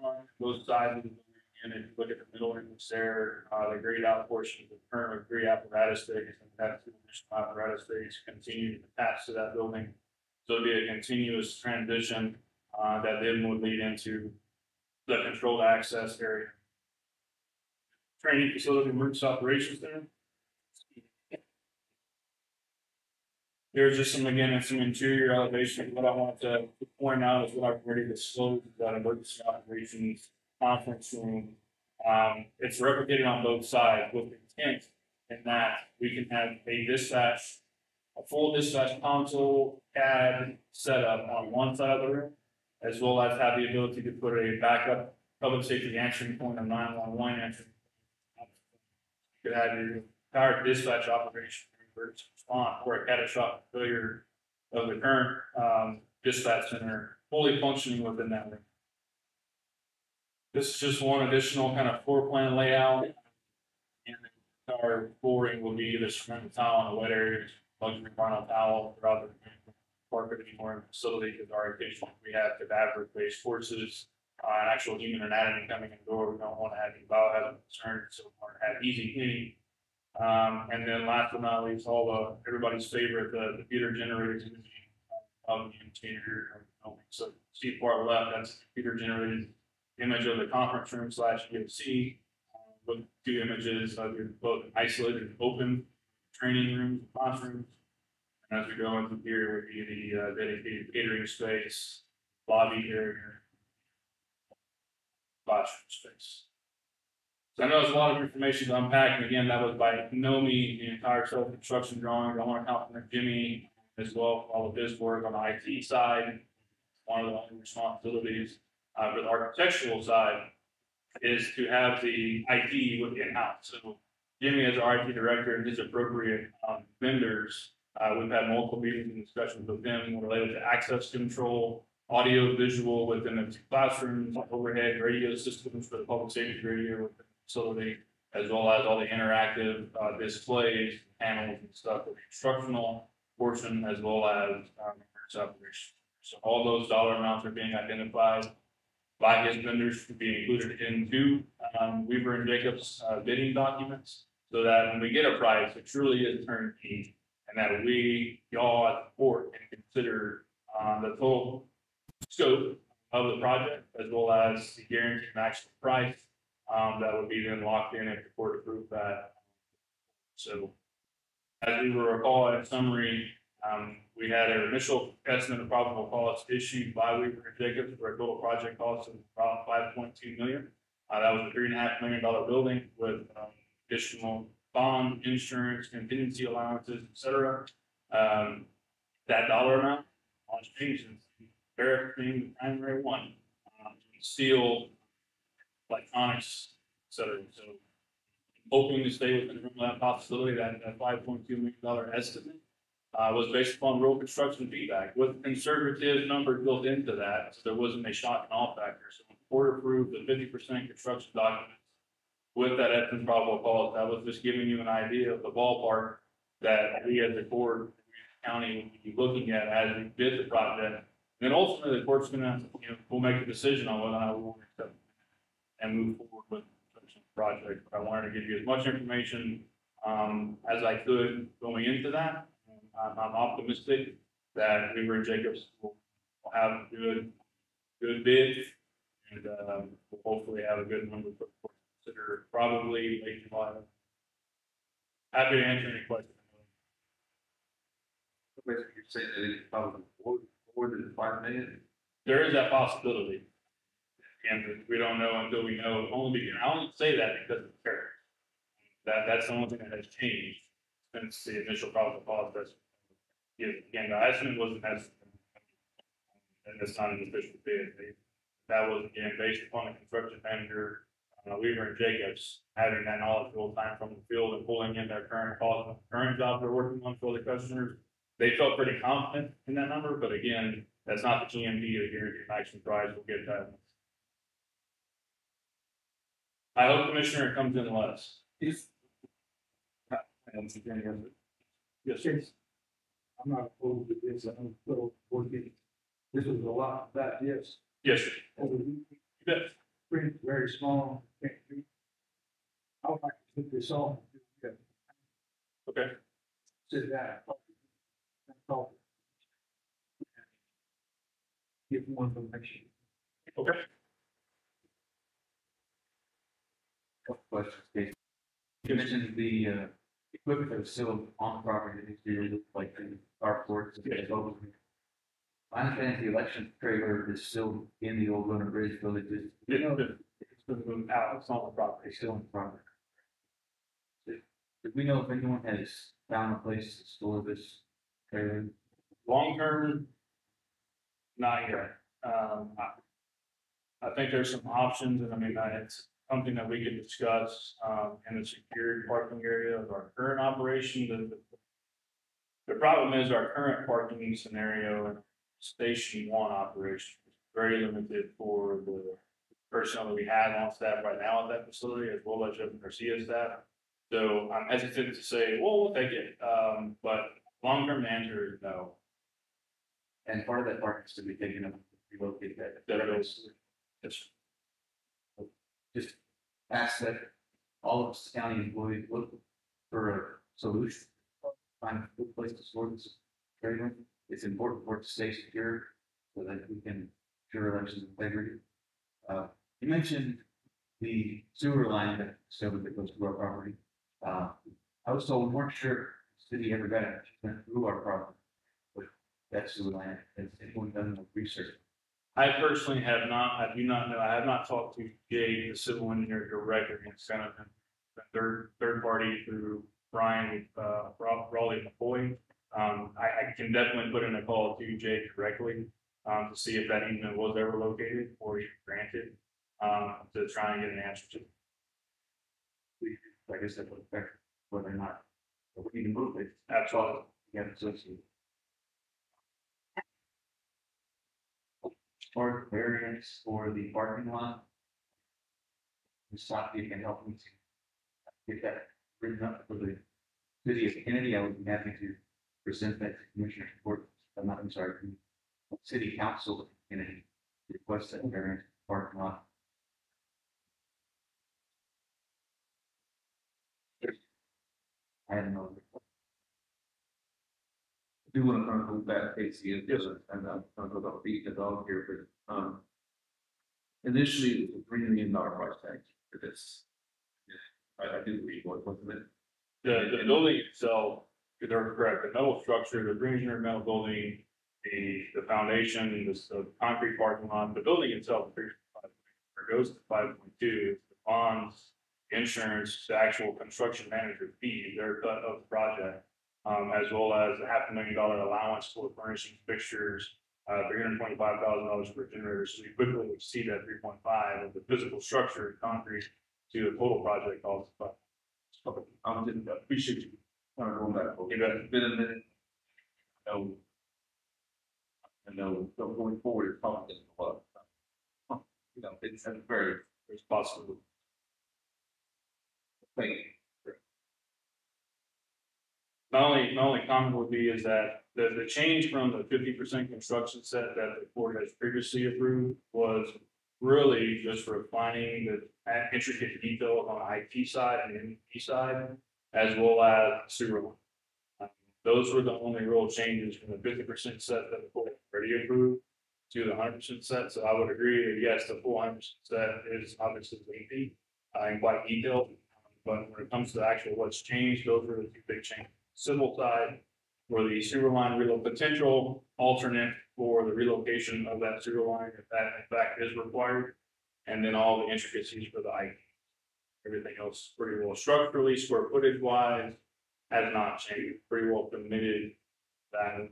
on both sides of the building. And if you look at the middle image there, the grayed out portion of the current grade apparatus space and that two additional apparatus space continue to attach to that building. So it'll be a continuous transition that then would lead into the controlled access area. Training facility emergency operations there. There's just some, again, some interior elevation. What I want to point out is what I've already disclosed, that emergency operations conference room. It's replicated on both sides with intent in that we can have a full dispatch console CAD setup on one side of the room, as well as have the ability to put a backup public safety answering point of 911 answering. You could have your entire dispatch operation emergency response or a catastrophic failure of the current dispatch center fully functioning within that room. This is just one additional kind of floor plan layout. And our flooring will be either cement tile in the wet areas, luxury vinyl tile throughout the carpet anymore in the facility because our occasionally we have cadaver-based forces, and actual human anatomy coming in the door. We don't want to have any biohazard concerns, so we want to have easy cleaning. And then last but not least, everybody's favorite, the computer generated imaging of the interior of the building. So see far left, that's computer generated image of the conference room / EOC, with two images of both isolated and open training rooms, classrooms. And as we go into here would be the dedicated catering space, lobby area, classroom space. So I know it's a lot of information to unpack, and again, that was by no means the entire self-construction drawing. I want to compliment Jimmy as well for all of his work on the IT side. One of the only responsibilities for the architectural side is to have the IT with in-house. So Jimmy, as our IT director, and his appropriate vendors, we've had multiple meetings and discussions with them related to access control, audio, visual within the classrooms, overhead radio systems for the public safety radio within the facility, as well as all the interactive displays, panels and stuff for the instructional portion, as well as emergency operations. So all those dollar amounts are being identified by his vendors to be included into Weaver and Jacobs bidding documents, so that when we get a price, it truly is turnkey, and that y'all as a board can consider the total scope of the project, as well as the guaranteed maximum price that would be then locked in if the court approved that. So as we will recall in summary, we had an initial estimate of probable cost issued by Weaver and Jacobs for a total project cost of about $5.2 million. That was a $3.5 million building with additional bond, insurance, contingency allowances, et cetera. That dollar amount on change is being the primary one. Steel, electronics, et cetera. So hoping to stay within the realm of that possibility, that $5.2 million estimate was based upon real construction feedback with conservative numbers built into that, so there wasn't a shock and awe factor. So the court approved the 50% construction documents with that estimate probable cost. That was just giving you an idea of the ballpark that we as the court, county, would be looking at as we bid the project. And then ultimately, the court's gonna, we'll make a decision on whether or not we want to accept and move forward with the construction project. But I wanted to give you as much information as I could going into that. I'm optimistic that Weaver and Jacobs will have a good bid, and we'll hopefully have a good number for the court to consider probably late July. Happy to answer any questions. Basically, you're saying that it's probably more than 5 million? There is that possibility. And we don't know until we know, I only say that because of the tariff. That's the only thing that has changed since the initial probable cost. Again, the estimate wasn't as, and it's not an official bid. That was, again, based upon the construction manager, Weaver and Jacobs, having that knowledge real time from the field and pulling in their current costs, current jobs they're working on for the customers. they felt pretty confident in that number, but again, that's not the GMP or guaranteed maximum price, we'll get that. I hope Commissioner comes in less. If. Yes. I'm not opposed to this, I'm still working. This was a lot, that, yes. Yes, sir. You bet. Pretty, very small. Can't do. I would like to put this on. Okay. Sit down. Talk. Give more information. Okay. Couple questions, Dave. You mentioned the, equipment that was still on the property, that needs to be like the carports and the over. I understand the election trailer is still in the old Lunar Bridge village, It's been moved out, it's on the property. it's still on the property. Do we know if anyone has found a place to store this trailer? Long term, not yet. I think there's some options, and I mean, it's something that we can discuss, in the secured parking area of our current operation. The problem is our current parking scenario in Station One operation is very limited for the personnel that we have on staff right now at that facility, as well as Jeff Garcia staff. So I'm hesitant to say, well, we'll take it, but long-term answer is no. And part of that parking is to be taken up, relocate that. That is, it's, Just ask that all of us county employees look for a solution. Find a good place to store this trailer. It's important for it to stay secure so that we can ensure elections integrity. You mentioned the sewer line that goes through our property. I was told we weren't sure the city ever got it through our property. But that sewer line, has anyone done the research? I personally have not, I do not know, I have not talked to Jay, the civil engineer directly, it's kind of been third party through Brian, Raleigh McCoy. I can definitely put in a call to Jay directly, to see if that easement was ever located or even granted, to try and get an answer to. I guess that would affect whether or not we can move it. Absolutely. Yeah, associated. Or variance for the parking lot. Ms. Sophia can help me to get that written up for the city of Kennedy. I would be happy to present that to Commissioner Court. I'm sorry, to City Council of Kennedy, to request that variance for parking lot. I don't know. I do want to kind of go back, Casey, and I'm not go about beating the dog here, but, initially it was a $3 million price tag for this. Yeah, I do agree, wasn't it? The building itself, they're correct, the metal structure, the 300 metal building, the foundation, the concrete parking lot, the building itself, goes to 5.2, the bonds, insurance, the actual construction manager fee, their cut of the project, as well as a $500,000 allowance for furnishing fixtures, $325,000 for generators, so you quickly exceed that 3.5 of the physical structure, concrete, to the total project cost. Okay, I didn't appreciate you. Going back. You bet. It's been a minute. I know going forward, it's probably just a lot. You know, it's a very Responsible. thing. My only comment would be is that the change from the 50% construction set that the board has previously approved was really just refining the intricate detail on the IT side and the MEP side, as well as sewer line. Those were the only real changes from the 50% set that the board already approved to the 100% set. So I would agree that yes, the full 100% set is obviously lengthy and quite detailed. But when it comes to actual what's changed, those are the two big changes. Civil side, for the sewer line potential alternate for the relocation of that sewer line, if that in fact is required. And then all the intricacies for the IT. Everything else pretty well structurally, square footage wise, has not changed, pretty well committed that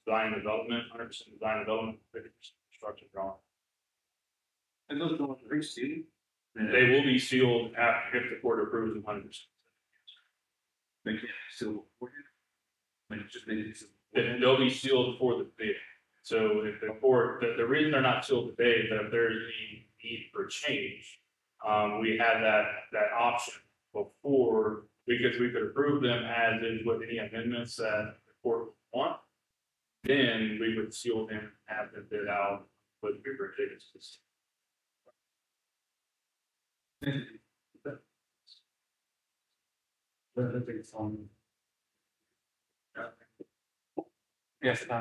design development, 100% design development, 50% construction drawing. And those don't re-sealed? They will be sealed after, if the court approves them 100%. They can't seal. I mean, just maybe it's. They'll be sealed for the bid. So if the reason they're not sealed today is that if there's any need for change, we had that option before, because we could approve them as is with any amendments that the court would want. Then we would seal them, and have them bid out with bigger tickets. But I think it's on. Yes, I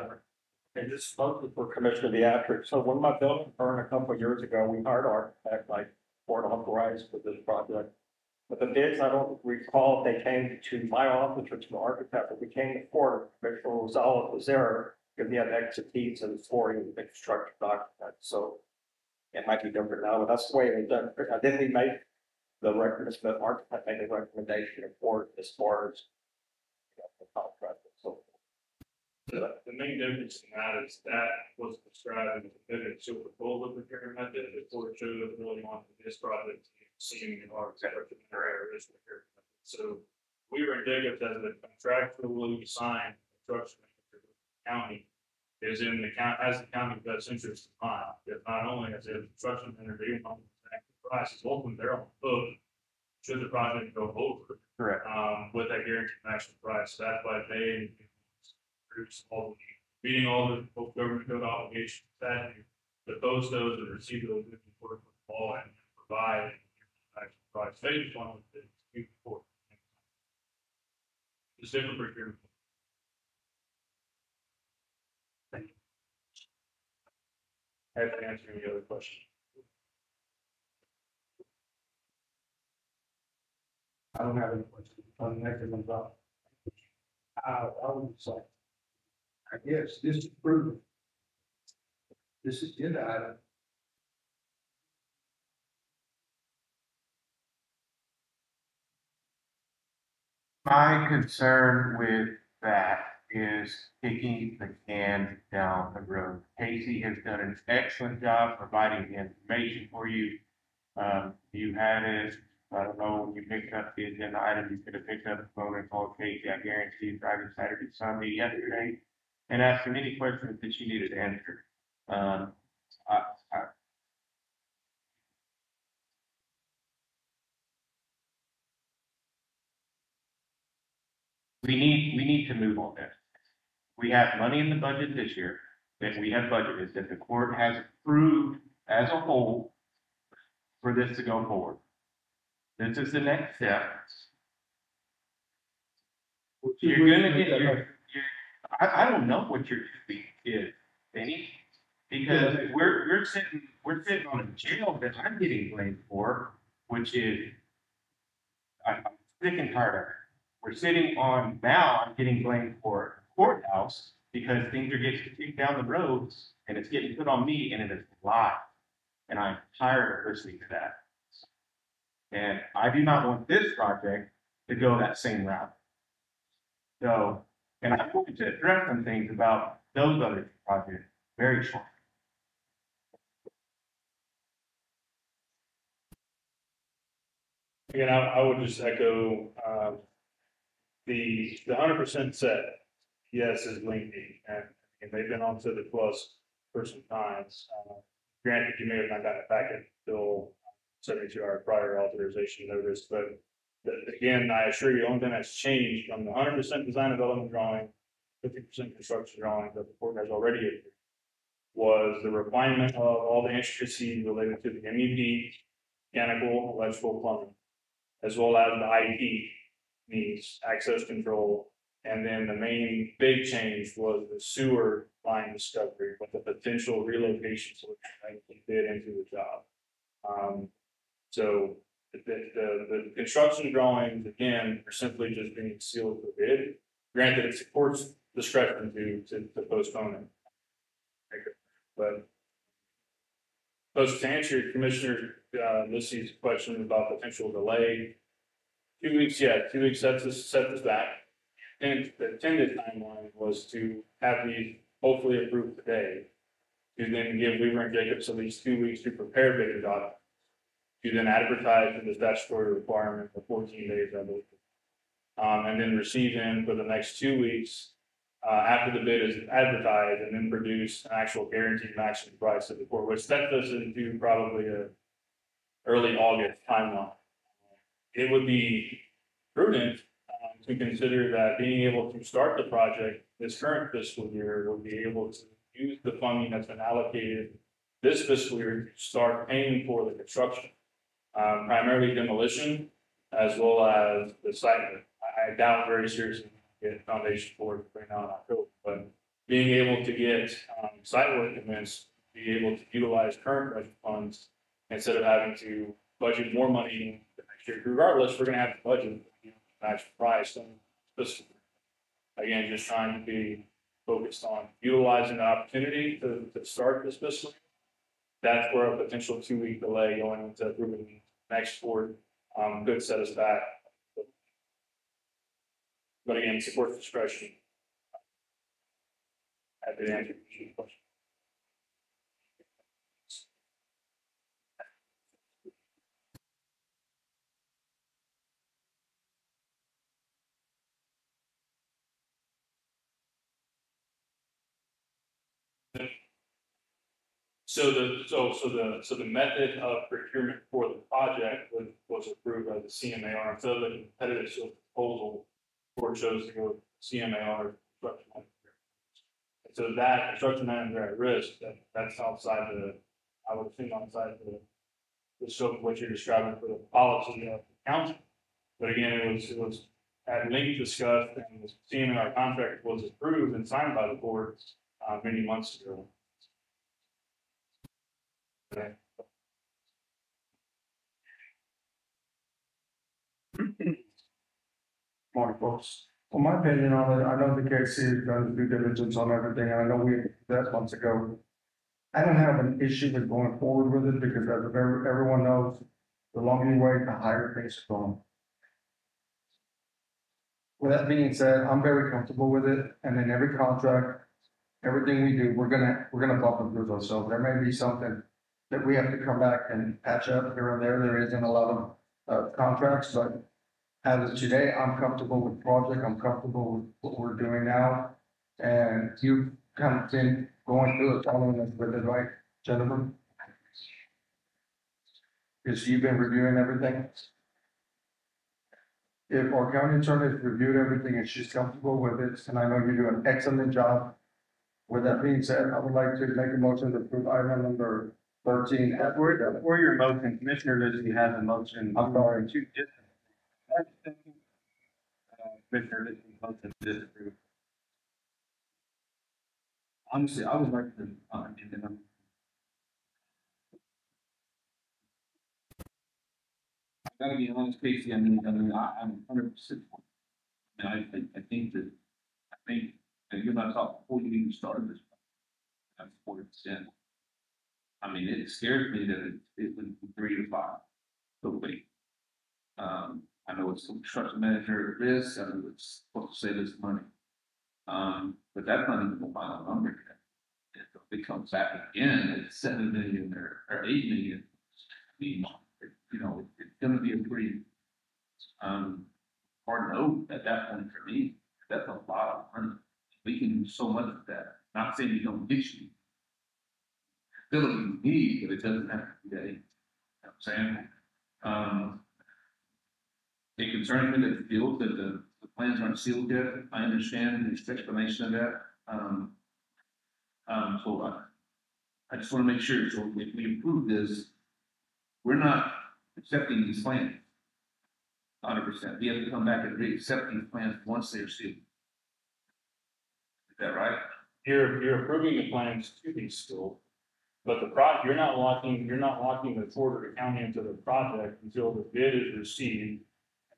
just spoke for Commissioner Beatrice. So when my building burned a couple of years ago, we hired an architect like Ford authorized for this project. But the bids, I don't recall if they came to my office or to the architect, but we came to Ford. Commissioner Rosales was there because he had expertise in Ford and the construction document. So it might be different now, but that's the way it was done. Then we made the recommendation, the architect made a recommendation of Ford as far as the contract and so forth. The main difference in that is that was described as a pivot to the goal of the repair method. The court showed us really on this project, seeing in our construction areas repair method. So we were in Jacobs as the contractually signed construction manager with the county is in the county, has the county best interest in mind. If not only as a construction manager, even on the price is ultimately they're on the hook should the project go over. Correct. With that guaranteed maximum price. So that's why they meeting all the government code obligations that to post those and receive those moving forward with the law and provide actual price. They just want to do for the different procurement. Thank you. I have to answer any other questions. I don't have any questions. On the next one's up. I would say, I guess this is proven. This is agenda item. My concern with that is kicking the can down the road. Casey has done an excellent job providing the information for you. You had it, I don't know, when you picked up the agenda item, you could have picked up the phone and called Casey. I guarantee you, Friday, Saturday, Sunday, yesterday, and asked him any questions that you needed answered. We need to move on this. We have money in the budget this year that we have budgeted, that the court has approved as a whole for this to go forward. This is the next step. You're gonna get I don't know what your fee is, Benny, because we're sitting on a jail that I'm getting blamed for, which is I'm sick and tired of it. We're sitting on, now I'm getting blamed for courthouse because things are getting kicked down the road and it's getting put on me and it is live. And I'm tired of listening to that. And I do not want this project to go that same route. So, and I'm going to address some things about those other projects very shortly. Again, I would just echo, the 100% set, yes, is lengthy, and they've been on to the plus for some times. Granted, you may have not gotten it back until 72-hour prior authorization notice, but again, I assure you, the only thing that's changed from the 100% design development drawing, 50% construction drawing that the court has already approved, was the refinement of all the intricacies related to the MEP, mechanical, electrical, plumbing, as well as the IT needs, access control. And then the main big change was the sewer line discovery with the potential relocation solution that we did into the job. So the construction drawings, again, are simply just being sealed for bid. Granted, it's the court's discretion to postpone it. But to answer your Commissioner Lissy's question about potential delay, 2 weeks, 2 weeks set this back. And the intended timeline was to have these hopefully approved today, to then give Weaver and Jacobs at least 2 weeks to prepare bid documents, to then advertise for the statutory requirement for 14 days, I believe. And then receive in for the next 2 weeks after the bid is advertised and then produce an actual guaranteed maximum price to the court, which sets us into probably a early August timeline. It would be prudent to consider that being able to start the project this current fiscal year will be able to use the funding that's been allocated this fiscal year to start paying for the construction, primarily demolition, as well as the site work. I doubt very seriously we get foundation for it right now in October, but being able to get site work commenced, be able to utilize current budget funds instead of having to budget more money the next year. Regardless, we're gonna have to budget, match the price and this. Again, just trying to be focused on utilizing the opportunity to start this fiscal year. That's where a potential 2-week delay going into approving next board could set us back. But again, support discretion. At the answer to your question. So the method of procurement for the project was approved by the CMAR. So the competitive proposal board chose to go CMAR construction manager. So that construction manager at risk, that's outside I would think outside the scope of what you're describing for the policy of the council. But again, it was at length discussed, and the CMAR contract was approved and signed by the board many months ago. Okay. Morning, folks. Well, my opinion on it, I know the KC has done due diligence on everything, and I know we, that months ago. I don't have an issue with going forward with it, because as everyone knows, the longer you wait, the higher things are going. With that being said, I'm very comfortable with it, and in every contract, everything we do, we're gonna bump improve ourselves. There may be something that we have to come back and patch up here and there. There isn't a lot of contracts, but as of today, I'm comfortable with the project. I'm comfortable with what we're doing now. And you've kind of been going through it, following us with it, right, gentlemen? Because you've been reviewing everything. If our county attorney has reviewed everything and she's comfortable with it, and I know you do an excellent job. With that being said, I would like to make a motion to approve item number 13. For your motion, Commissioner Lisby has a motion. I'm sorry. Commissioner Lisby motion to disapprove. Honestly, I would like to, I gotta be honest, Casey, I'm 100%. And I think that you and I talked before you even started this. That's 40%. I mean, it scares me that it went from 3 to 5. So wait. I know it's some construction manager at risk, I know it's supposed to save us money. But that's not even the final number yet. If it comes back again at 7 million or 8 million, I mean, it's gonna be a pretty, hard note at that point for me. That's a lot of money. We can do so much of that. Not saying you don't get you. Still you need, but it doesn't have to be that easy. You know what I'm saying? It concerns me that the plans aren't sealed yet. I understand the explanation of that. So I just want to make sure, so if we approve this, we're not accepting these plans 100%. We have to come back and re-accept these plans once they're sealed. Is that right? You're approving the plans to be sealed, but you're not locking the court or the county into the project until the bid is received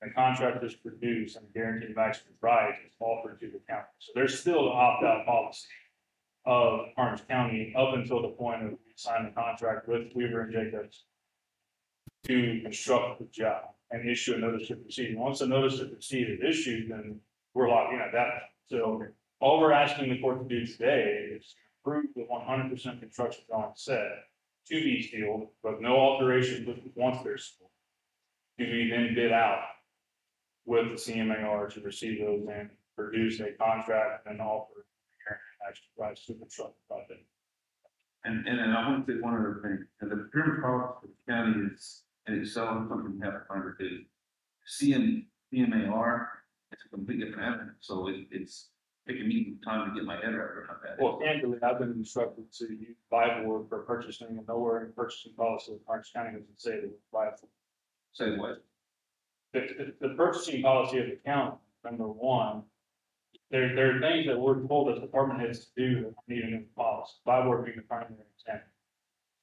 and the contract is produced and guaranteed maximum price is offered to the county. So there's still an opt-out policy of Karnes County up until the point of signing the contract with Weaver and Jacobs to construct the job and issue a notice to proceed. Once the notice to proceed is issued, then we're locked in at that point. So all we're asking the court to do today is to approve the 100% construction drawing set to be sealed, but no alterations once they're sealed. To be then bid out with the CMAR to receive those and produce a contract and offer actual price to construct the project. And then I want to say one other thing, and the procurement process for the county is, in itself, something we have to undertake. CMAR, it's a completely different animal, so it's taking me time to get my head around that. Well, candidly, I've been instructed to use Bible for purchasing, and nowhere in purchasing policy of Karnes County does it say that it's Bible. Say what? The purchasing policy of the county, number one, there are things that we're told as department heads to do that we need in the policy, Bible being the primary example.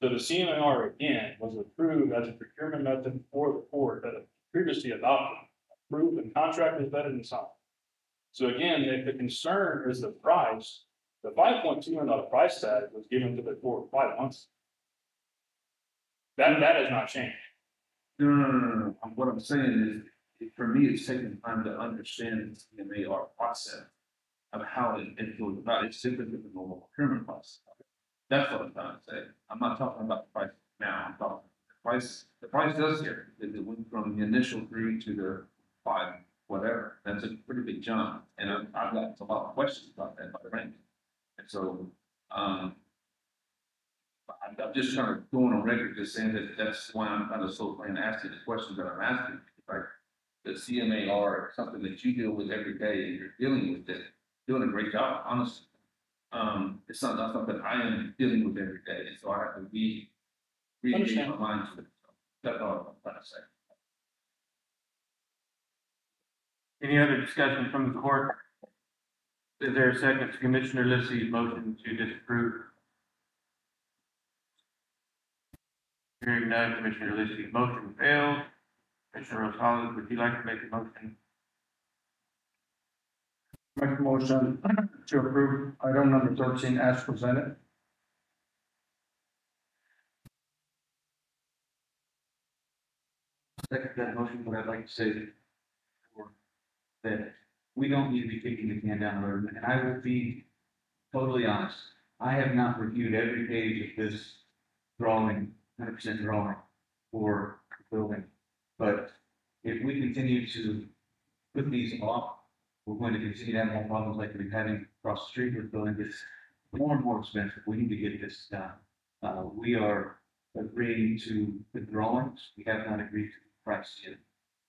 So the CMAR again was approved as a procurement method for the court that it previously adopted, approved, and contract is vetted and signed. So again, if the concern is the price, the $5.2 million price tag was given to the court 5 months. That has not changed. No. What I'm saying is, for me, it's taking time to understand the CMAR process of how it goes about. It's different than the normal procurement process. That's what I'm trying to say. I'm not talking about the price now. I'm talking the price. The price does here. It went from the initial 3 to the 5, whatever. That's a pretty big jump. And I've got a lot of questions about that by the rank. And so, I'm just kind of going on record just saying that that's why I'm kind of so planning to ask you the questions that I'm asking. Like the CMAR, something that you deal with every day and you're dealing with it, doing a great job, honestly. It's not something I am dealing with every day, and so I have to re-engage my mind to it. So that's all I'm trying to say. Any other discussion from the court? Is there a second to Commissioner Lissy's motion to disapprove? Hearing none, Commissioner Lissy's motion failed. Commissioner Rosales, would you like to make a motion? Make a motion to approve item number 13 as presented. Second that motion, but I'd like to say that we don't need to be kicking the can down the road, and I will be totally honest. I have not reviewed every page of this drawing, 100% drawing for the building. But if we continue to put these off, we're going to continue to have more problems like we're having across the street with the building. It's more and more expensive. We need to get this done. We are agreeing to the drawings. We have not agreed to the price yet.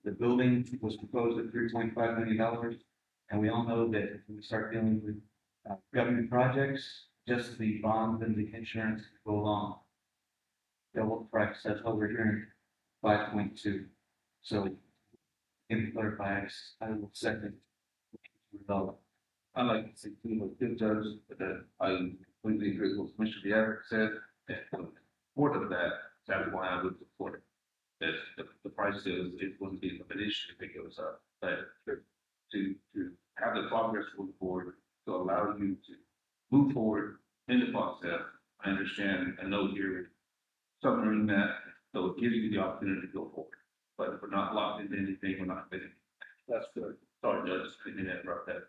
The building was proposed at $3.5 million. And we all know that when we start dealing with government projects, just the bonds and the insurance go along. Double the price. That's why we're hearing 5.2. So, in clarify, I will second. I like to see two of good judges, but I completely agree with what Commissioner Vieira said. And part of that, that's why I would support it. That the price is, it wouldn't be an issue if it goes up, but to have the progress move forward, to allow you to move forward in the process. I understand and know you're suffering that, so it gives you the opportunity to go forward. But if we're not locked into anything, we're not getting. That's good. Sorry, Judge, I didn't interrupt that.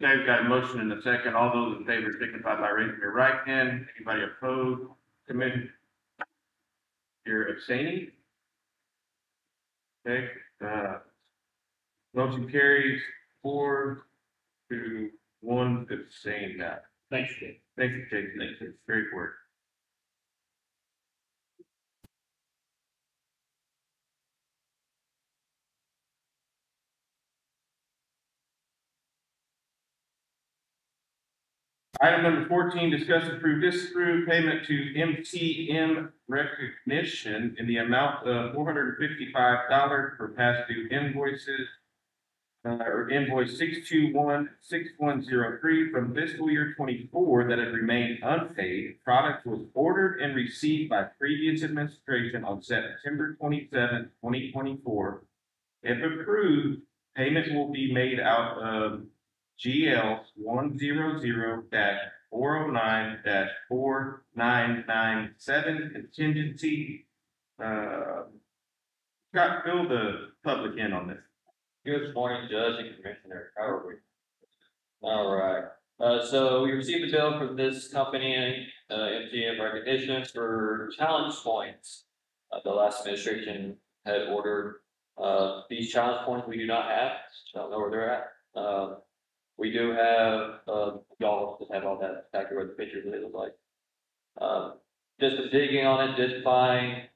Okay, we've got a motion and a second. All those in favor signify by raising your right hand. Anybody opposed? Commission? You're abstaining? Okay, motion carries 4-1 abstain now. Thanks, Dave. Thank you, Jason. Thank you. Great work. Item number 14, discuss, approve, disapprove payment to MTM Recognition in the amount of $455 for past due invoices. Or invoice 6216103 from fiscal year 24 that had remained unpaid. Product was ordered and received by previous administration on September 27, 2024. If approved, payment will be made out of GL 100-409-4997 contingency. Scott, fill the public in on this. Good morning, Judge and Commissioner. How are we? All right. So we received a bill from this company, MTM Recognition, for challenge points. The last administration had ordered these challenge points. We do not have. I don't know where they're at. We do have, y'all just have all that, exactly what the pictures of it look like. Just digging on it, did find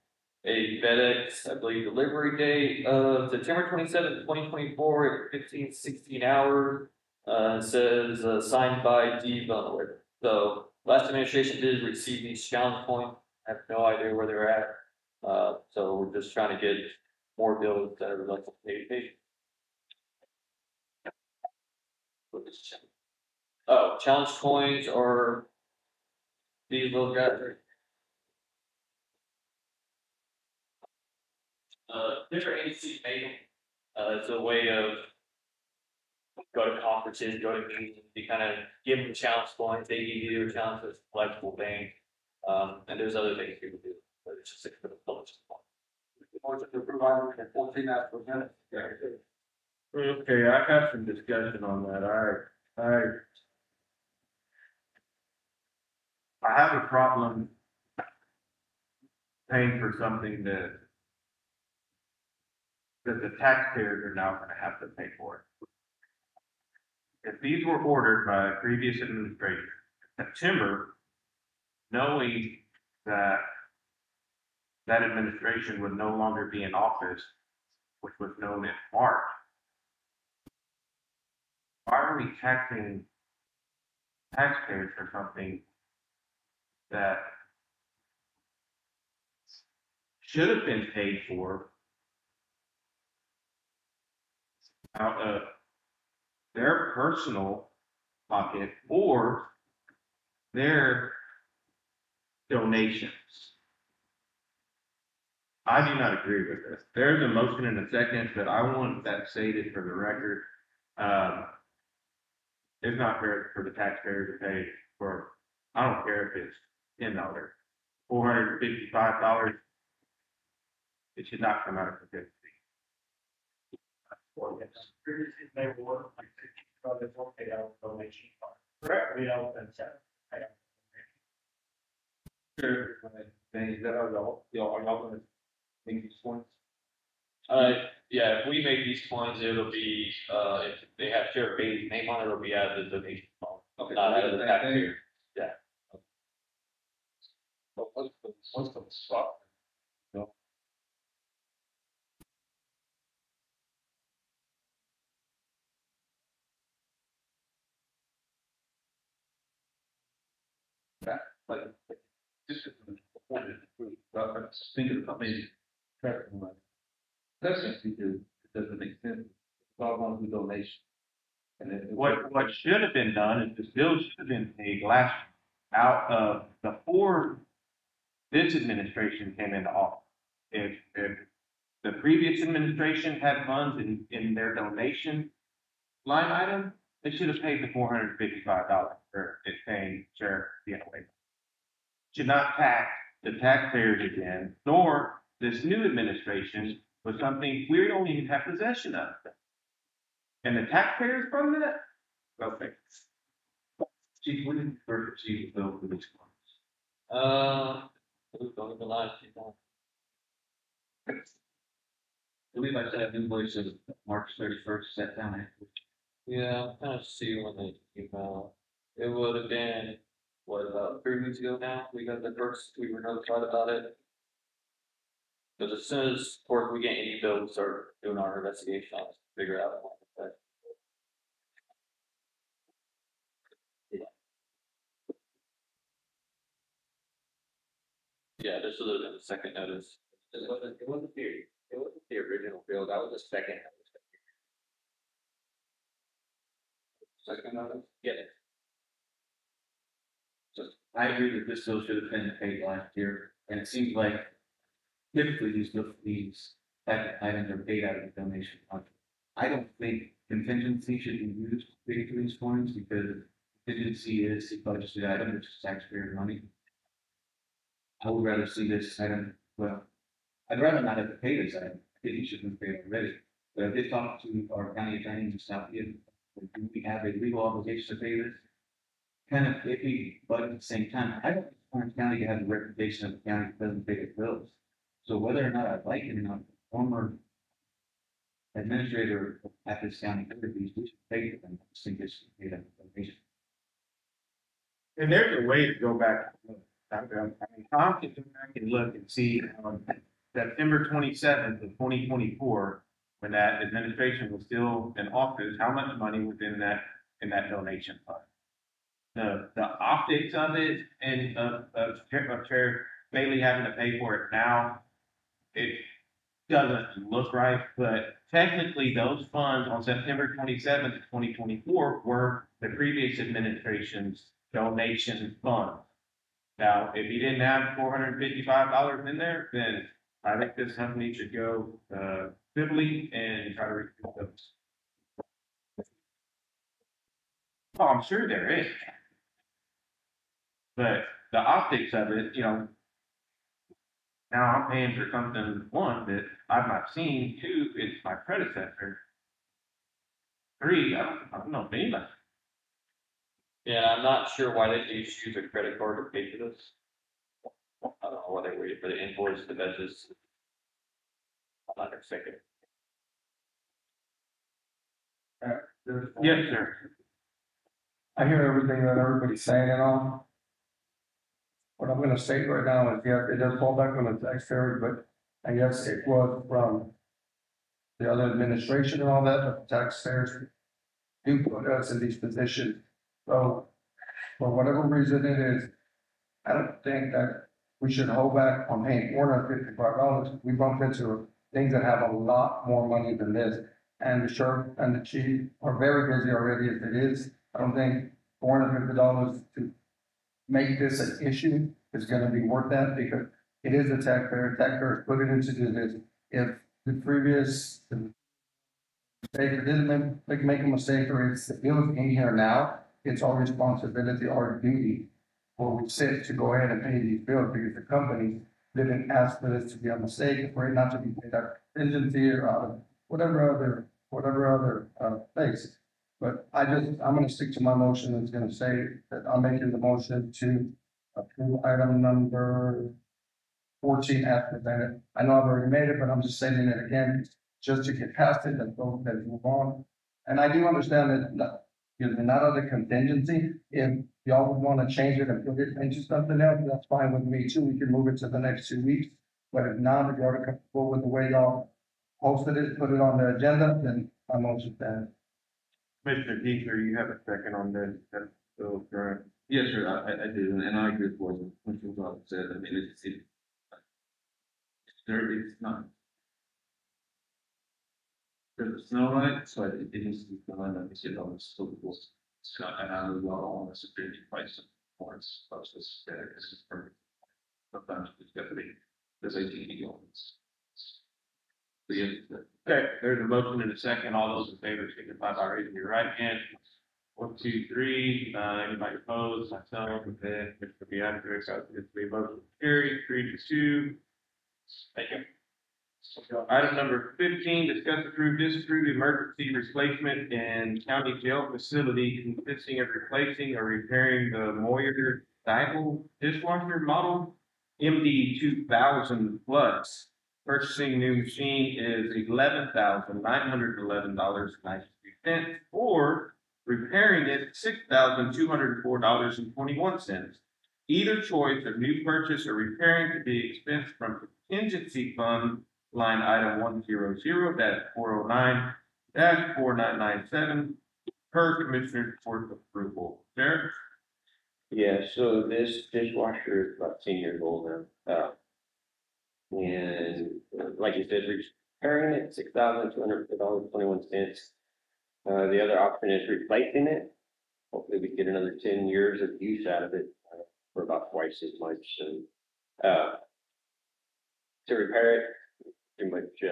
a FedEx, I believe, delivery date of September 27th, 2024 at 15:16 hours. It says, signed by D. Bunler. So last administration did receive these challenge points. I have no idea where they're at. So we're just trying to get more bills that are like pay. Oh, challenge coins are these little guys. Different agencies make them. It's a way of go to conferences, go to meetings, you kind of give them challenge points, they give you a challenge that's a collectible thing. And there's other things people do, but it's just for the public. Motion to approve item 14 as presented. Okay, I got some discussion on that. I have a problem paying for something that the taxpayers are now gonna have to pay for it. If these were ordered by a previous administration in September, knowing that that administration would no longer be in office, which was known in March, why are we taxing taxpayers for something that should have been paid for out of their personal pocket or their donations? I do not agree with this. There's a motion in a second, but I want that stated for the record. It's not fair for the taxpayer to pay for, I don't care if it's $10, $455. It should not come out of the fifty. Previously, they were, like, they won't pay out donation fund. Correct. We don't, and so. Sure. Then is that how y'all gonna make these points? Yeah, if we make these coins, it'll be, if they have Sheriff Bailey's name on it, it'll be out of the donation fund, Okay. not out of the taxpayer. What's the spot? Like, just I'm just thinking about maybe tracking money. That's because it doesn't make sense. It's all going to be donation. And then What should have been done is this bill should have been paid last year out of before this administration came into office. If the previous administration had funds in their donation line item, they should have paid the $455 for it paying sheriff being away. Should not tax the taxpayers again, nor this new administration with something we don't even have possession of. And the taxpayers from that? Okay. Chief, what did you first receive the bill for this one? It was going to the last few times. I believe I said invoice of March 31st, set down. Yeah, I'm kind of see when they came out. It would have been, what, about 3 weeks ago now? We got the first, we were notified about it. Because as soon as, of course, we get any bill, we start doing our investigation on it, figure out what to yeah, this was a second notice. It wasn't the original bill, that was the second. Second notice? Yeah. Just, I agree that this bill should have been paid last year, and it seems like typically these items are paid out of the donation fund. I don't think contingency should be used to pay for these coins because contingency is a budgeted item, which is taxpayer money. I would rather see this item, well, I'd rather not have to pay this item. I think it should have been paid already. But I did talk to our county attorney in Southfield. Do we have a legal obligation to pay this? Kind of iffy, but at the same time, I don't want Orange County to have the reputation of a county that doesn't pay its bills. So whether or not I like it or not, former administrator at this county, we should pay for them, I just think it's, you know, donation. And there's a way to go back. I mean, Tom can go back and look and see on September 27th of 2024, when that administration was still in office, how much money was in that donation fund. The optics of it and of Chair Bailey having to pay for it now, it doesn't look right, but technically those funds on September 27th, 2024 were the previous administration's donation fund. Now, if you didn't have $455 in there, then I think this company should go, civilly and try to recoup those. Oh, I'm sure there is. But the optics of it, you know, now I'm paying for something, one, that I've not seen, two, it's my predecessor. Three, I don't know if anybody. Yeah, I'm not sure why they use a credit card to pay for this. I don't know why they waited for the invoice, but that's just. I'm not expecting. Yes, sir. I hear everything that everybody's saying and all. What I'm gonna state right now is, yeah, it does fall back on the taxpayer, but I guess it was from the other administration and all that, but the taxpayers do put us in these positions. So, for whatever reason it is, I don't think that we should hold back on paying $455. We bump into things that have a lot more money than this. And the sheriff and the chief are very busy already as it is. I don't think $450 to make this an issue is gonna be worth that, because it is a taxpayer put it into this. If the previous mistake or didn't make a mistake, or it's the bill in here now, it's our responsibility, our duty, where we sit to go ahead and pay these bills, because the company didn't ask for this to be a mistake, for it not to be paid out of contingency or out of whatever other things. But I'm gonna stick to my motion. It's gonna say that I'm making the motion to approve item number 14 as presented. I know I've already made it, but I'm just saying it again, just to get past it and go and move on. And I do understand that, not of the contingency. If y'all would want to change it and put it into something else, that's fine with me too. We can move it to the next 2 weeks. But if not, if you're already comfortable with the way y'all posted it, put it on the agenda, then my motion stands. Commissioner Geisler, you have a second on this, that's still current. Yes, sir, I do, and I agree with what Mr. Rob said. I mean, it's not. There's snow on it, so it needs to be done, and it's, still close. So, and I would well on the security price for its process, this is perfect. Sometimes it's got to be, there's 18 elements. Okay, there's a motion and a second. All those in favor signify by raising your right hand. 1, 2, 3. Anybody opposed? Myself, and then Mr. Beatrice. It's the motion carried 3-2. Thank you. Item number 15, discuss, approve, disapprove emergency replacement in county jail facility consisting of replacing or repairing the Moyer Daigle dishwasher model MD2000 Plus. Purchasing new machine is $11,911.93, or repairing it $6,204.21. Either choice of new purchase or repairing to be expensed from contingency fund line item 100-409-4997 per Commissioner's Court approval. Sheriff? Yeah, so this dishwasher is about 10 years old now. And like you said, repairing it, $6,204.21. The other option is replacing it. Hopefully we get another 10 years of use out of it for about twice as much. So, to repair it, pretty much,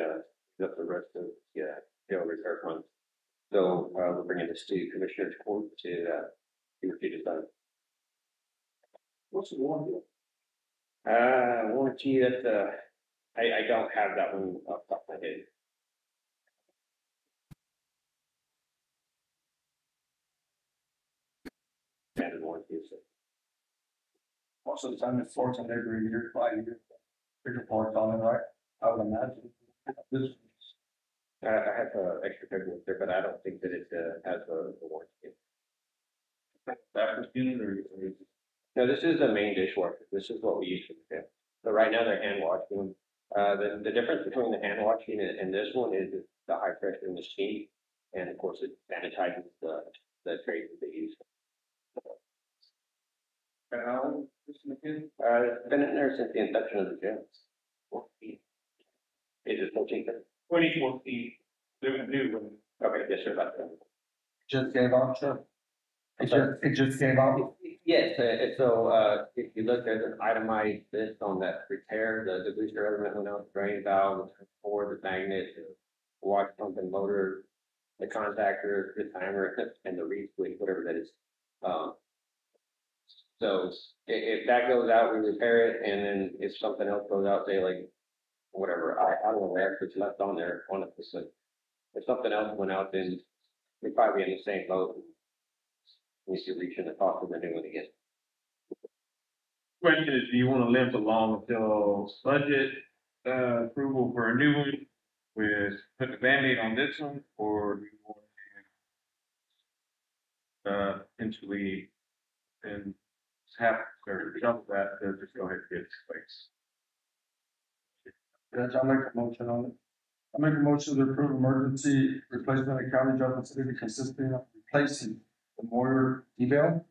up the rest of the, jail repair fund. So, we're bringing this to Commissioner's Court to, see what she decides. What's the warranty? Warranty that, I don't have that one off the top of my head. Standard warranty is it. Most of the time it's 14 every year, 5 years. Bigger parts on it, right? I would imagine. This I have, extra paperwork there, but I don't think that it, has a warranty. Backwards unit or is it? No, this is the main dishwasher. This is what we use for the family. So right now they're hand washing them. The difference between the hand washing and this one is the high pressure machine. And of course it sanitizes the trays that they use. How old is this machine? It's been in there since the inception of the gym. 14. Is it 14? 2014, new one. Okay, yes, sir, about that. Just gave out, sure. It just gave out. Yes, if you look, there's an itemized list on that repair, the booster element went out, the drain valve, the cord, the magnet, the water pump and motor, the contactor, the timer, and the reed switch, whatever that is. So if that goes out, we repair it, and then if something else goes out, say like, whatever, I don't know where it's left on there, honestly. If something else went out, then we'd probably be in the same boat. We should reach in the cost of the new one again. Question is, do you want to limp along until budget, approval for a new one with, put the Band-Aid on this one, or do you want to, potentially, and have, or jump that, to just go ahead and get it fixed? Judge, I'll make a motion on it. I make a motion to approve emergency replacement of county judge facility consisting of replacing the Moyer Evo,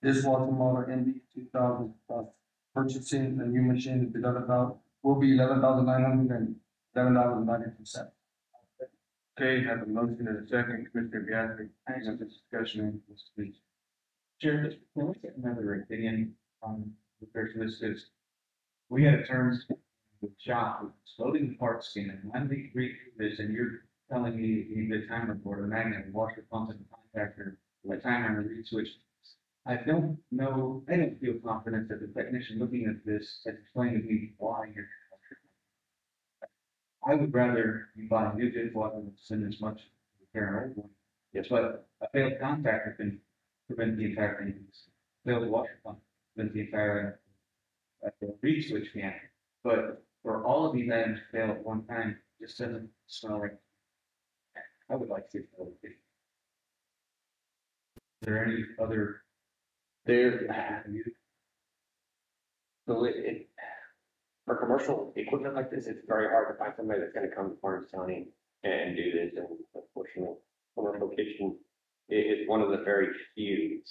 dishwasher model NB 2000 plus purchasing a new machine to be will be $11,900 and $11.92. Okay, have a motion and a second, Commissioner Bianchi, any other discussion on this, please? Chair, just, can we get another opinion on the person this is? We had a term with shop, loading the parts scan, and when we read through this, and you're telling me you need a timer for the magnet, washer pump and contactor, the timer and the reed switch. I don't know, I don't feel confident that the technician looking at this has explained to me why you're. I would rather you buy a new dishwasher than spend as much to repair an old one. Yes, but a failed contactor can prevent the entire thing. Failed washer pump prevent the entire reed switch can. But for all of these items to fail at one time, just doesn't smell right. I would like to. Is there any other? So for commercial equipment like this, it's very hard to find somebody that's gonna come to Karnes County and do this, and unfortunately, commercial kitchen is one of the very few,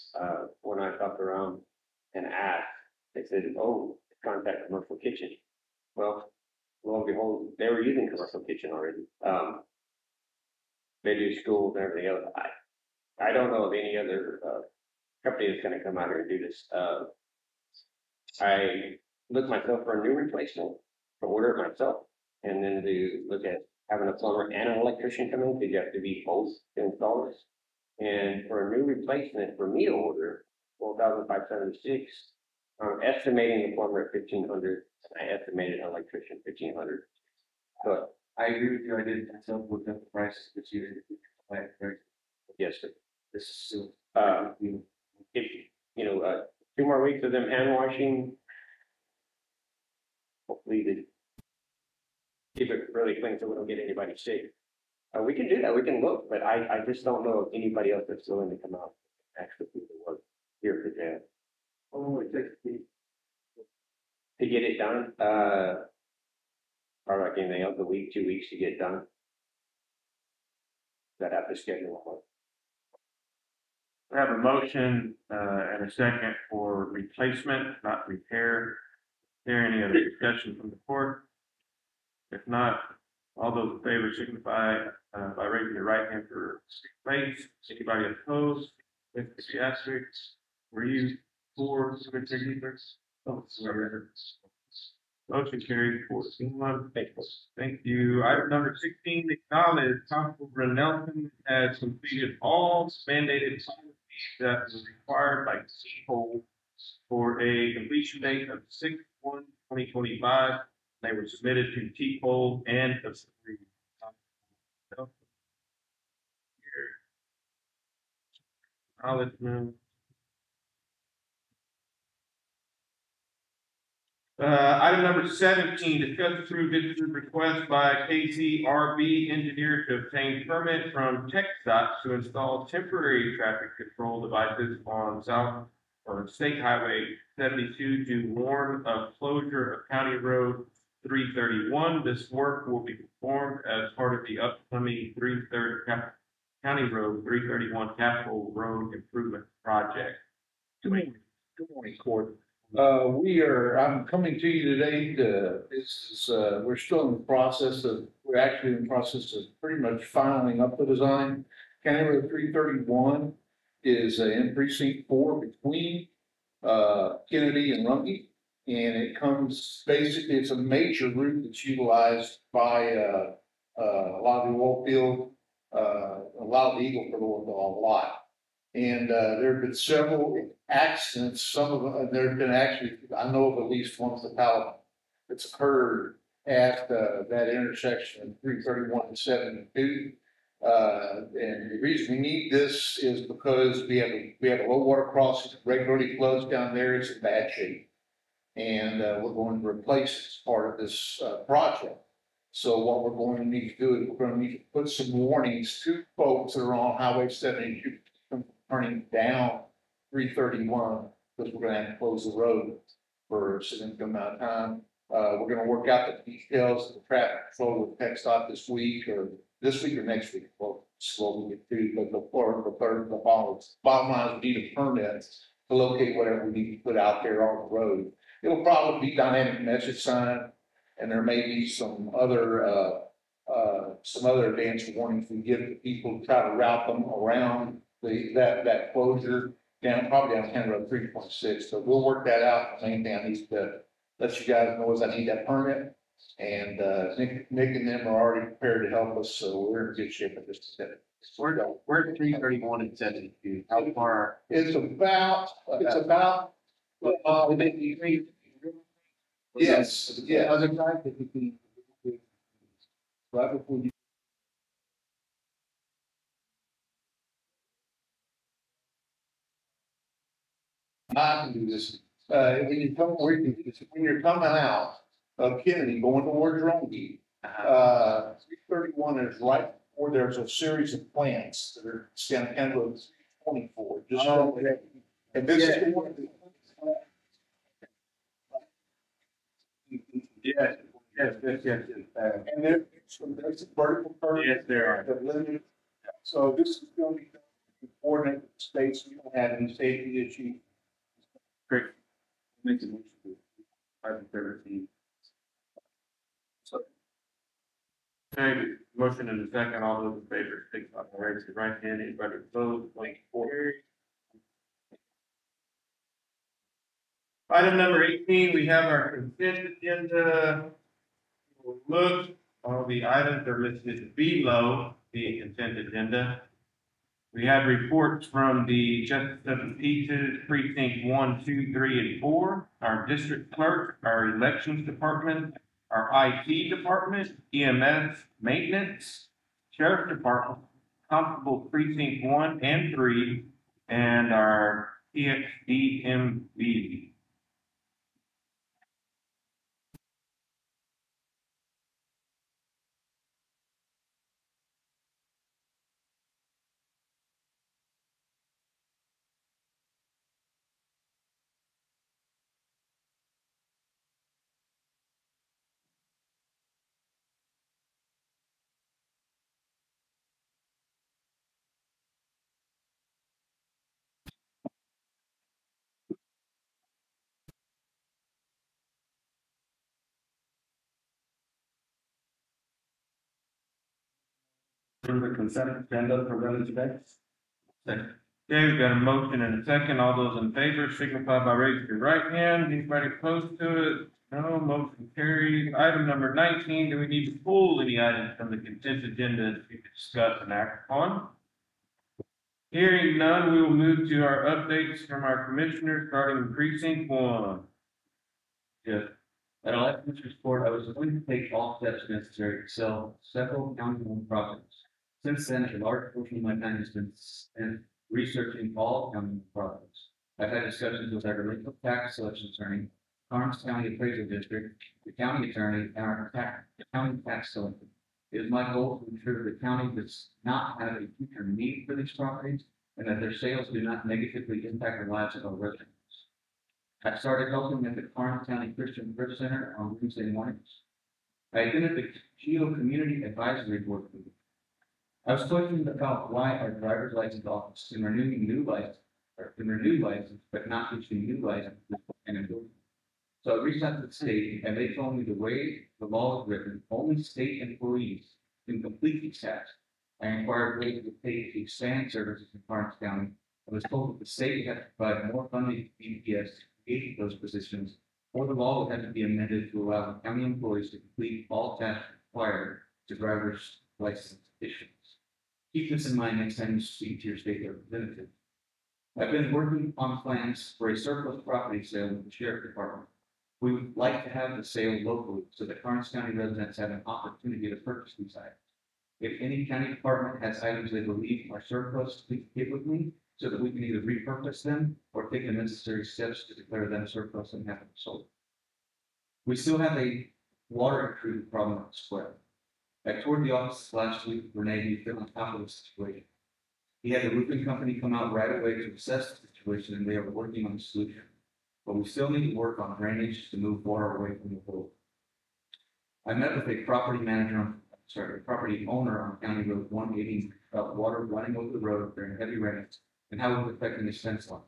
when I talked around and asked, they said, oh, contact commercial kitchen. Well, lo and behold, they were using commercial kitchen already. They do schools and everything else. I don't know of any other, company that's gonna come out here and do this. I looked myself for a new replacement, to order it myself, and then to look at having a plumber and an electrician come in, because you have to be both installers. And for a new replacement, for me to order, $12,576, I'm estimating the plumber at $1,500, and I estimated an electrician $1,500. But I agree with you. I did myself look up the prices this year. yes, sir. This is still. If, 2 more weeks of them hand washing, hopefully they keep it really clean so we don't get anybody sick. We can do that, we can look, but I just don't know of anybody else that's willing to come out and actually do the work here for jail. Oh, it takes me. To get it done, or like anything else, a week, 2 weeks to get it done. That have to schedule one. I have a motion, and a second for replacement, not repair. Is there any other discussion from the court? If not, all those in favor signify, by raising your right hand for place. Anybody opposed? With the asterisks, were you for Secretary Evers? Oh, sorry. Motion carried 4-1. Thank you. Item number 16, acknowledge Constable Nelson has completed all mandated policies that was required by CEPOL for a completion date of 6/1/2025. They were submitted to TPOL and approved. Acknowledgement. Item number 17, discuss approve district request by KCRB engineer to obtain permit from TxDOT to install temporary traffic control devices on South or State Highway 72 to warn of closure of County Road 331. This work will be performed as part of the upcoming County Road 331 Capital Road Improvement Project. Good morning, Court. I'm coming to you today we're still in the process we're actually in the process of pretty much filing up the design. County Road 331 is in precinct 4 between, Kennedy and Rumpke. And it comes, basically, it's a major route that's utilized by, a lot of the oil field, a lot of the Eagle Ford oil, a lot. And there have been several accidents, some of them, there have been actually, I know of at least one fatality that's occurred at that intersection of 331 and 72. And the reason we need this is because we have a low water crossing, regularly flows down there, it's in bad shape. And we're going to replace it as part of this project. So what we're going to need to do is we're going to need to put some warnings to folks that are on Highway 72 turning down 331, because we're going to have to close the road for a significant amount of time. We're going to work out the details of the traffic control with TxDOT this week or next week. Well, slowly get to, but the bottom line is we need a permit to locate whatever we need to put out there on the road. It'll probably be dynamic message sign, and there may be some other advanced warnings we give to people to try to route them around that closure probably down County Road 326. So we'll work that out. The main thing I need to let you guys know is I need that permit, and Nick and them are already prepared to help us, so we're in good shape at this step. We're at 331 and 72. How far? It's about. Yes, yeah. Other side, Right before you. I can do this. When you're coming out of Kennedy, going towards Rumpke, 331 is right before there's a series of plants that are standing County Road 24. And this is the one. Yes. And there's some vertical curve. Yes, there are. That limit. So this is going to be done in coordinate with the states. We don't have any safety issues. Great. Makes it item 13. Okay, motion and a second. All those in favor, signify by raising your right hand. Anybody opposed, blank carried. Item number 18, we have our consent agenda. We'll look, all the items are listed below the consent agenda. We have reports from the Justice of the Peaches, precinct 1, 2, 3, and 4, our district clerk, our elections department, our IT department, EMS maintenance, sheriff's department, constable precinct 1 and 3, and our EXDMV. For the consent agenda presented today. Okay, we've got a motion and a second. All those in favor signify by raising your right hand. Anybody opposed to it? No, motion carries. Item number 19, do we need to pull any items from the consent agenda to discuss and act upon? Hearing none, we will move to our updates from our commissioners, starting with precinct 1. Yes. At our last commissioner's court, I was willing to take all steps necessary to sell several county-owned properties. Since then, a large portion of my time has been spent researching all county-owned properties. I've had discussions with our legal tax selection attorney, Karnes County Appraisal District, the county attorney, and our county tax collector. It is my goal to ensure the county does not have a future need for these properties and that their sales do not negatively impact the lives of our residents. I started helping at the Karnes County Christian Thrift Center on Wednesday mornings. I attended the Geo Community Advisory Board meeting. I was questioned about why our driver's license office can renew license, but not issue new licenses and endorsement. So I reached out to the state and they told me the way the law is written, only state employees can complete these tasks. I inquired ways to pay to expand services in Karnes County. I was told that the state would have to provide more funding to BPS to create those positions, or the law would have to be amended to allow the county employees to complete all tasks required to driver's license issuance. Keep this in mind next time you speak to your state representative. I've been working on plans for a surplus property sale with the sheriff department. We would like to have the sale locally so that Karnes County residents have an opportunity to purchase these items. If any county department has items they believe are surplus, please get with me so that we can either repurpose them or take the necessary steps to declare them surplus and have them sold. We still have a water intrusion problem at the square. I toured the office last week with Renee, who's been on top of the situation. He had the roofing company come out right away to assess the situation, and they are working on the solution. But we still need to work on drainage to move water away from the pool. I met with a property owner on County Road 180 about water running over the road during heavy rains and how it was affecting his fence line.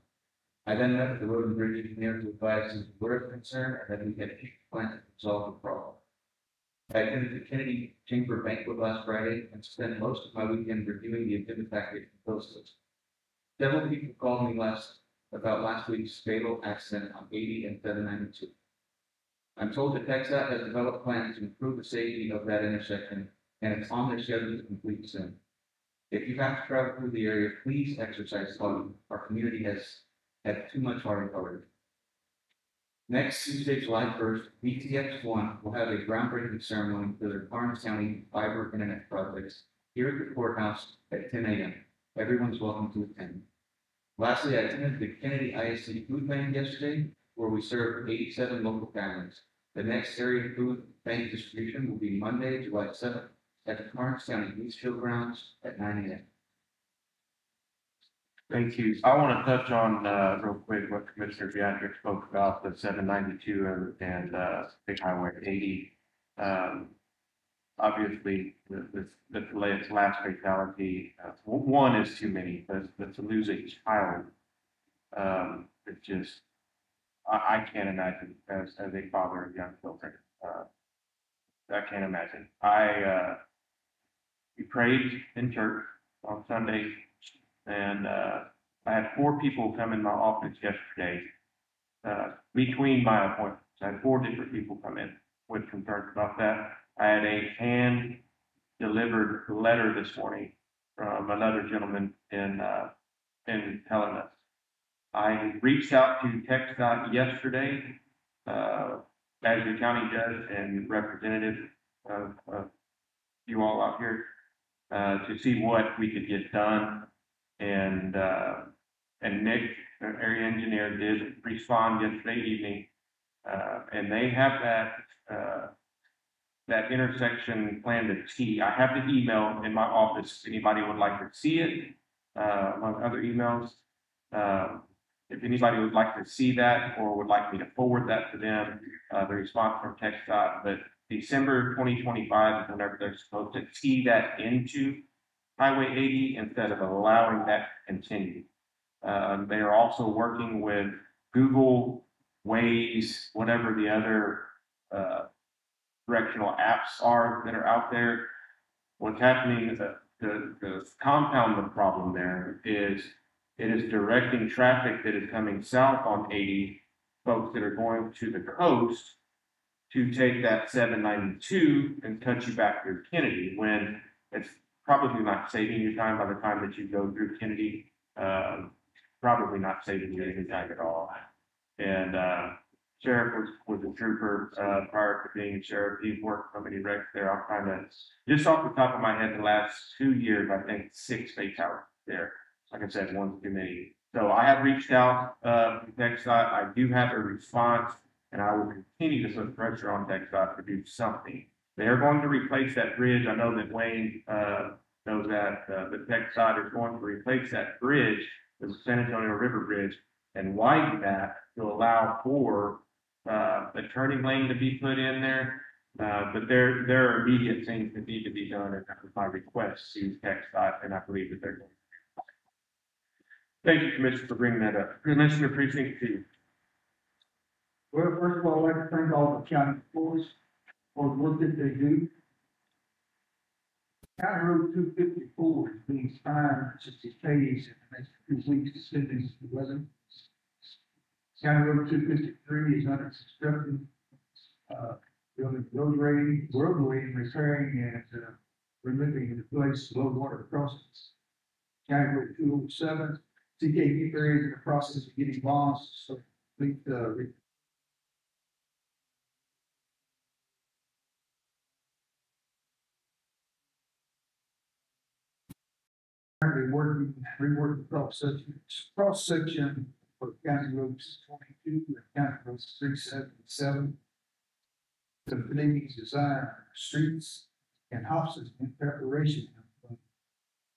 I then met with the road and bridge engineer to advise him where it's concerned and that we had a plan to solve the problem. I attended the Kennedy Chamber banquet last Friday and spent most of my weekend reviewing the agenda package and posters. Several people called me about last week's fatal accident on 80 and 792. I'm told that TxDOT has developed plans to improve the safety of that intersection, and it's on their schedule to complete soon. If you have to travel through the area, please exercise caution. Our community has had too much hard already. Next Tuesday, July 1st, BTX1 will have a groundbreaking ceremony for their Karnes County fiber internet projects here at the courthouse at 10 a.m. Everyone's welcome to attend. Lastly, I attended the Kennedy ISD Food Bank yesterday, where we served 87 local families. The next area food bank distribution will be Monday, July 7th at the Karnes County East Grounds at 9 a.m. Thank you. I want to touch on, real quick what Commissioner Beatrice spoke about, the 792 and State Highway 80. Obviously, the last fatality, one is too many, but to lose a child, it just, I can't imagine as a father of young children. I can't imagine. We prayed in church on Sunday, and I had 4 people come in my office yesterday between my appointments. I had 4 different people come in with concerns about that. I had a hand-delivered letter this morning from another gentleman in Helena. I reached out to TxDOT yesterday, as the county judge and representative of you all out here, to see what we could get done. And Nick, our area engineer, did respond yesterday evening, and they have that intersection plan to T. I have the email in my office. If anybody would like to see it, among other emails. If anybody would like to see that or would like me to forward that to them, the response from TxDOT, but December 2025 is whenever they're supposed to tee that into Highway 80 instead of allowing that to continue. They are also working with Google, Waze, whatever the other directional apps are that are out there. What's happening is that the compound the problem there is it is directing traffic that is coming south on 80, folks that are going to the coast, to take that 792 and cut you back through Kennedy, when it's probably not saving you time by the time that you go through Kennedy. Probably not saving you any time at all. And Sheriff was a trooper prior to being a sheriff. He's worked so many wrecks there. I'll kind of, just off the top of my head, the last 2 years, I think 6 fatalities there. Like I said, one's too many. So I have reached out to TxDOT. I do have a response. and I will continue to put pressure on TxDOT to do something. They are going to replace that bridge. I know that Wayne, knows that, the TxDOT is going to replace that bridge, the San Antonio River Bridge, and widen that to allow for, a turning lane to be put in there. But there are immediate things that need to be done, and that was my request to TxDOT, and I believe that they're going to. Thank you, Commissioner, for bringing that up. Commissioner Precinct Two. Well, first of all, I'd like to thank all the county employees for the work that they do. County Road 254 is being signed, just a phase in the next 2 weeks, depending on the weather. County Road 253 is under construction, building roadway and repairing and, removing the place low water crossings. County Road 207, CKP area is in the process of getting bonds, so complete, currently reworking cross section for County Road 22 and County Road 377. The Canadian design streets and houses in preparation of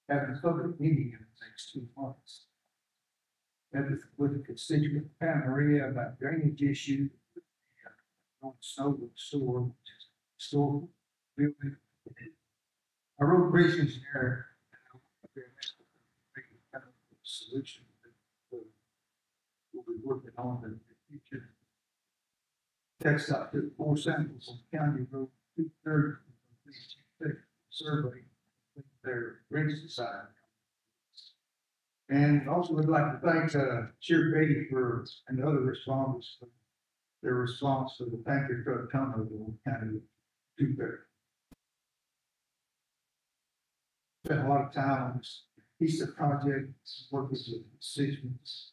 having a public meeting in the next 2 months. And with the constituent Maria about drainage issue, on snow store, which is store building. I wrote bridge engineer. Solution that we'll be working on in the future. TxDOT took 4 samples on County Road 230 survey their bridge design. And also would like to thank Sheriff Beatty for and the other responders for their response to the tanker truck tunnel on County Road 230. Spent a lot of time on this piece of project, working with constituents,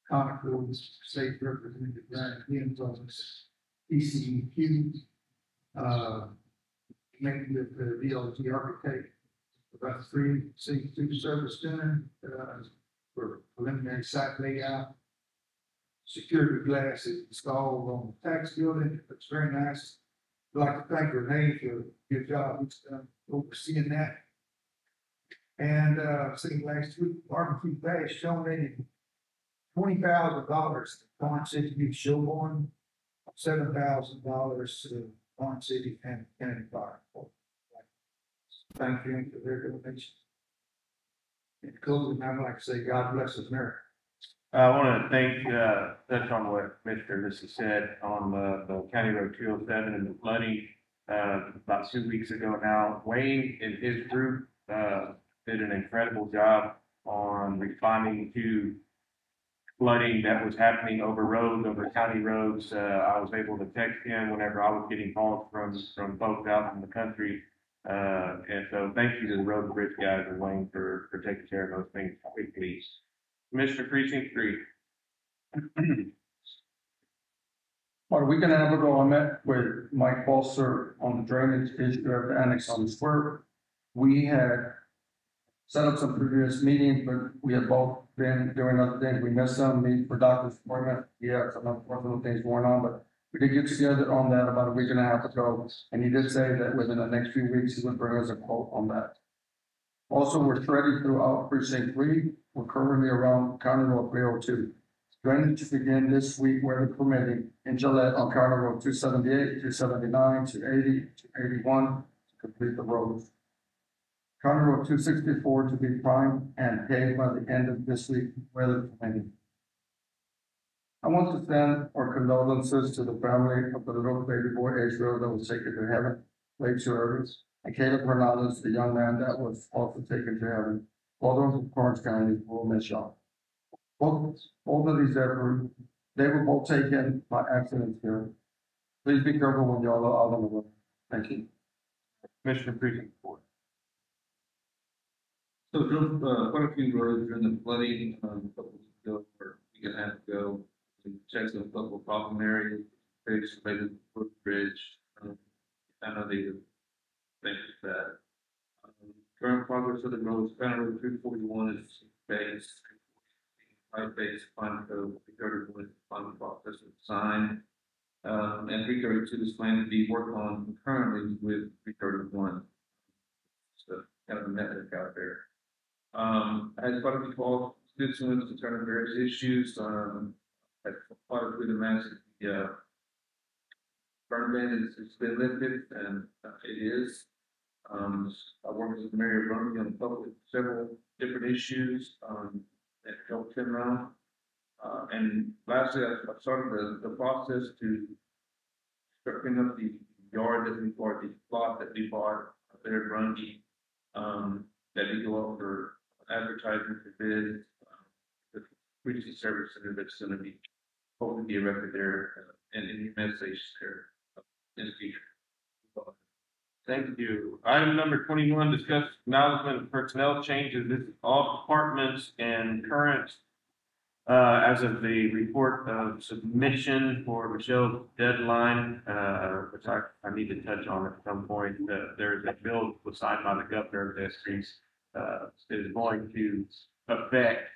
Concord, State Representative Brian Kim's office, PCEQ, maybe with the VLG architect, about 3 C2 service center, for preliminary site layout. Security glass is installed on the tax building. It's very nice. I'd like to thank Renee for a good job he's done overseeing that. And, see, last week, barbecue bash donated $20,000 to Karnes City Youth Showborn, $7,000 to Karnes City and County Fire. Thank you for their donation. In closing, I'd like to say God bless America. I want to thank, touch on what Mr. Lissy said on the County Road 207 and the flooding, about 2 weeks ago now. Wayne and his group, did an incredible job on responding to flooding that was happening over roads, over county roads. I was able to text him whenever I was getting calls from folks out in the country. And so thank you to the road and bridge guys and Wayne for taking care of those things quickly. Commissioner Precinct 3. About a week and a half ago, I met with Mike Foster on the drainage issue of the annex on the square. We had set up some previous meetings, but we had both been doing other things. We missed some meetings for doctor's appointment. We had some unfortunate things going on, but we did get together on that about a week and a half ago. And he did say that within the next few weeks, he would bring us a quote on that. Also, we're threading throughout Precinct 3. We're currently around County Road 302. Drainage to begin this week, weather permitting, in Gillette on County Road 278, 279, 280, 281 to complete the roads. County Road 264 to be primed and paved by the end of this week, weather permitting. I want to send our condolences to the family of the little baby boy Israel that was taken to heaven way too early, and Caleb Hernandez, the young man that was also taken to heaven. All those in Karnes County will miss y'all. Both of these efforts, they were both taken by accident here. Please be careful when y'all are out on the road. Thank you. Commissioner Precinct 4. So, quite a few roads during the flooding, a couple weeks ago, or a week and a half ago, we checked a couple of problem areas, fixed maybe the footbridge. I know they would think that. Current progress of the roads, County Road 341 is based, 5 base final code, 31 final process of design. and 332 is planned to be worked on concurrently with 331. So kind of a network out there. As part of the call, citizens concerning various issues, as part of the massive, burn ban is been lifted, and it is. I worked with Mayor Brumby on several different issues, that helped him out. And lastly, I started the process to start cleaning up the yard that we bought, the plot that we bought there at Rungy. That we go out for advertising for bid, the community service center that's gonna be, hopefully be erected there, and in the United States there in the future. Thank you. Item number 21, discuss acknowledgement of personnel changes. This is all departments and current, as of the report of submission for Michelle's deadline, which I need to touch on at some point. There's a bill was signed by the governor of this piece, is going to affect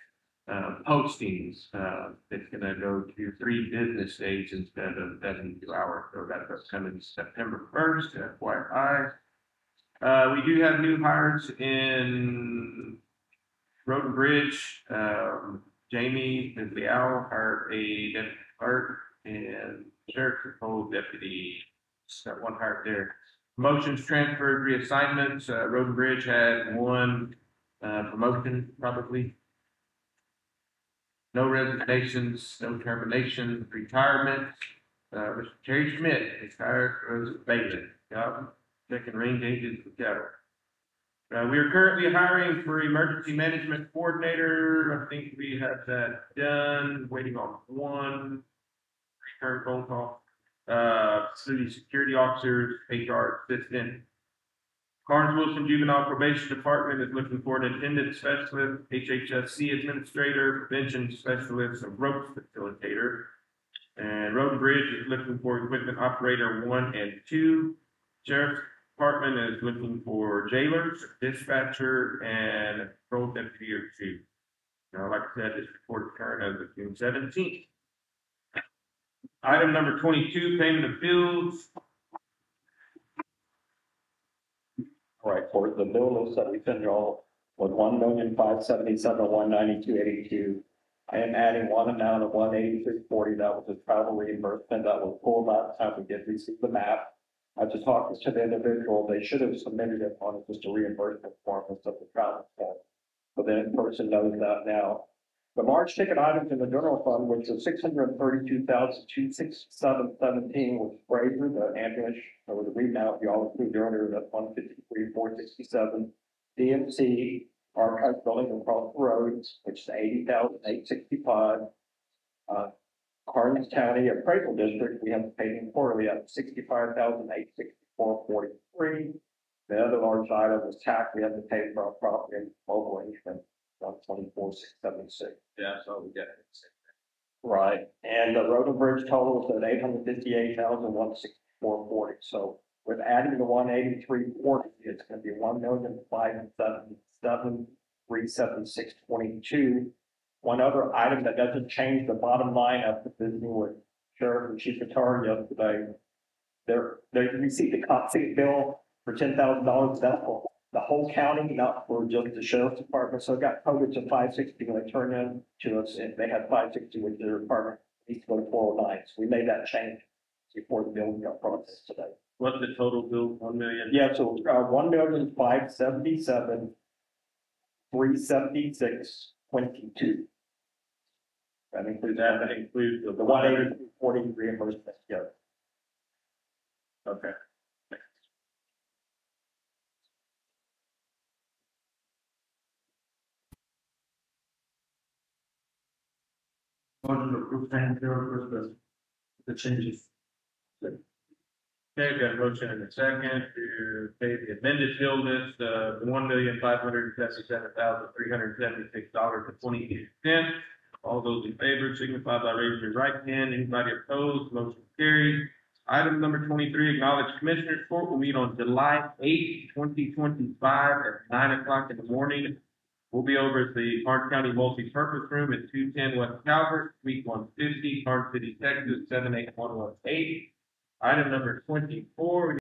postings. It's gonna go to 3 business days instead of 72 hours. So that's coming September 1st, FYI. We do have new hires in Road and Bridge. Jamie is the owl, hired a deputy clerk, and sheriff's patrol deputy, got 1 hired there. Promotions, transferred, reassignments, Road and Bridge had 1 promotion, probably. No resignations, no terminations, retirement. Mr. Terry Schmidt is hired as bailiff, checking range agents for cattle. We are currently hiring for emergency management coordinator. I think we have that done, waiting on 1 return phone call. City security officers, HR assistant. Karnes Wilson Juvenile Probation Department is looking for an attendance specialist, HHSC administrator, prevention specialist, a ropes facilitator. And Road and Bridge is looking for equipment operator 1 and 2. Sheriff's Department is looking for jailers, dispatcher, and patrol deputy or 2. Now, like I said, this report is current as of June 17th. Item number 22, payment of bills. All right, for the bill list that we sent you all was 1,577,192.82. I am adding one amount of 183.40. That was a travel reimbursement that was pulled last time we did receive the map. I just talked to the individual. They should have submitted it on just a reimbursement form instead of the travel form. So the person knows that now. The March ticket items in the general fund, which is 632,267.17, was Fraser, the ambulance, or the remount you all approved earlier, that's 153,467. DMC, archive building across the road, which is 80,865. Karnes County Appraisal District, we have to pay them quarterly at 65,864.43. The other large item was tax, we have to pay for our property and mobile easement, 124,676. Yeah, so we get it. Right, and the road and bridge total is at 858,164.40. So with adding the 183.40, it's gonna be 1,577,376.22. One other item that doesn't change the bottom line after visiting with Sheriff and Chief Attorney yesterday, they received a copy bill for $10,000. That's for the whole county, not for just the sheriff's department. So it got coded to 560 when they turned in to us, and they had 560 with their department. It needs to go to 409. So we made that change before the bill got processed today. What's the total bill? 1 million? Yeah, so 1,577,376.22. That includes the the 183.40 reimbursement. Yeah. Okay. Motion to approve payment bill for the changes. Okay, got a motion and a second to pay the amended bill list of $1,577,376.22. All those in favor signify by raising your right hand. Anybody opposed, motion carried. Item number 23, acknowledge Commissioners Court will meet on July 8th, 2025 at 9 o'clock in the morning. We'll be over at the Karnes County Multi-Purpose Room at 210 West Calvert, Suite 150, Karnes City, Texas, 78118. Item number 24, we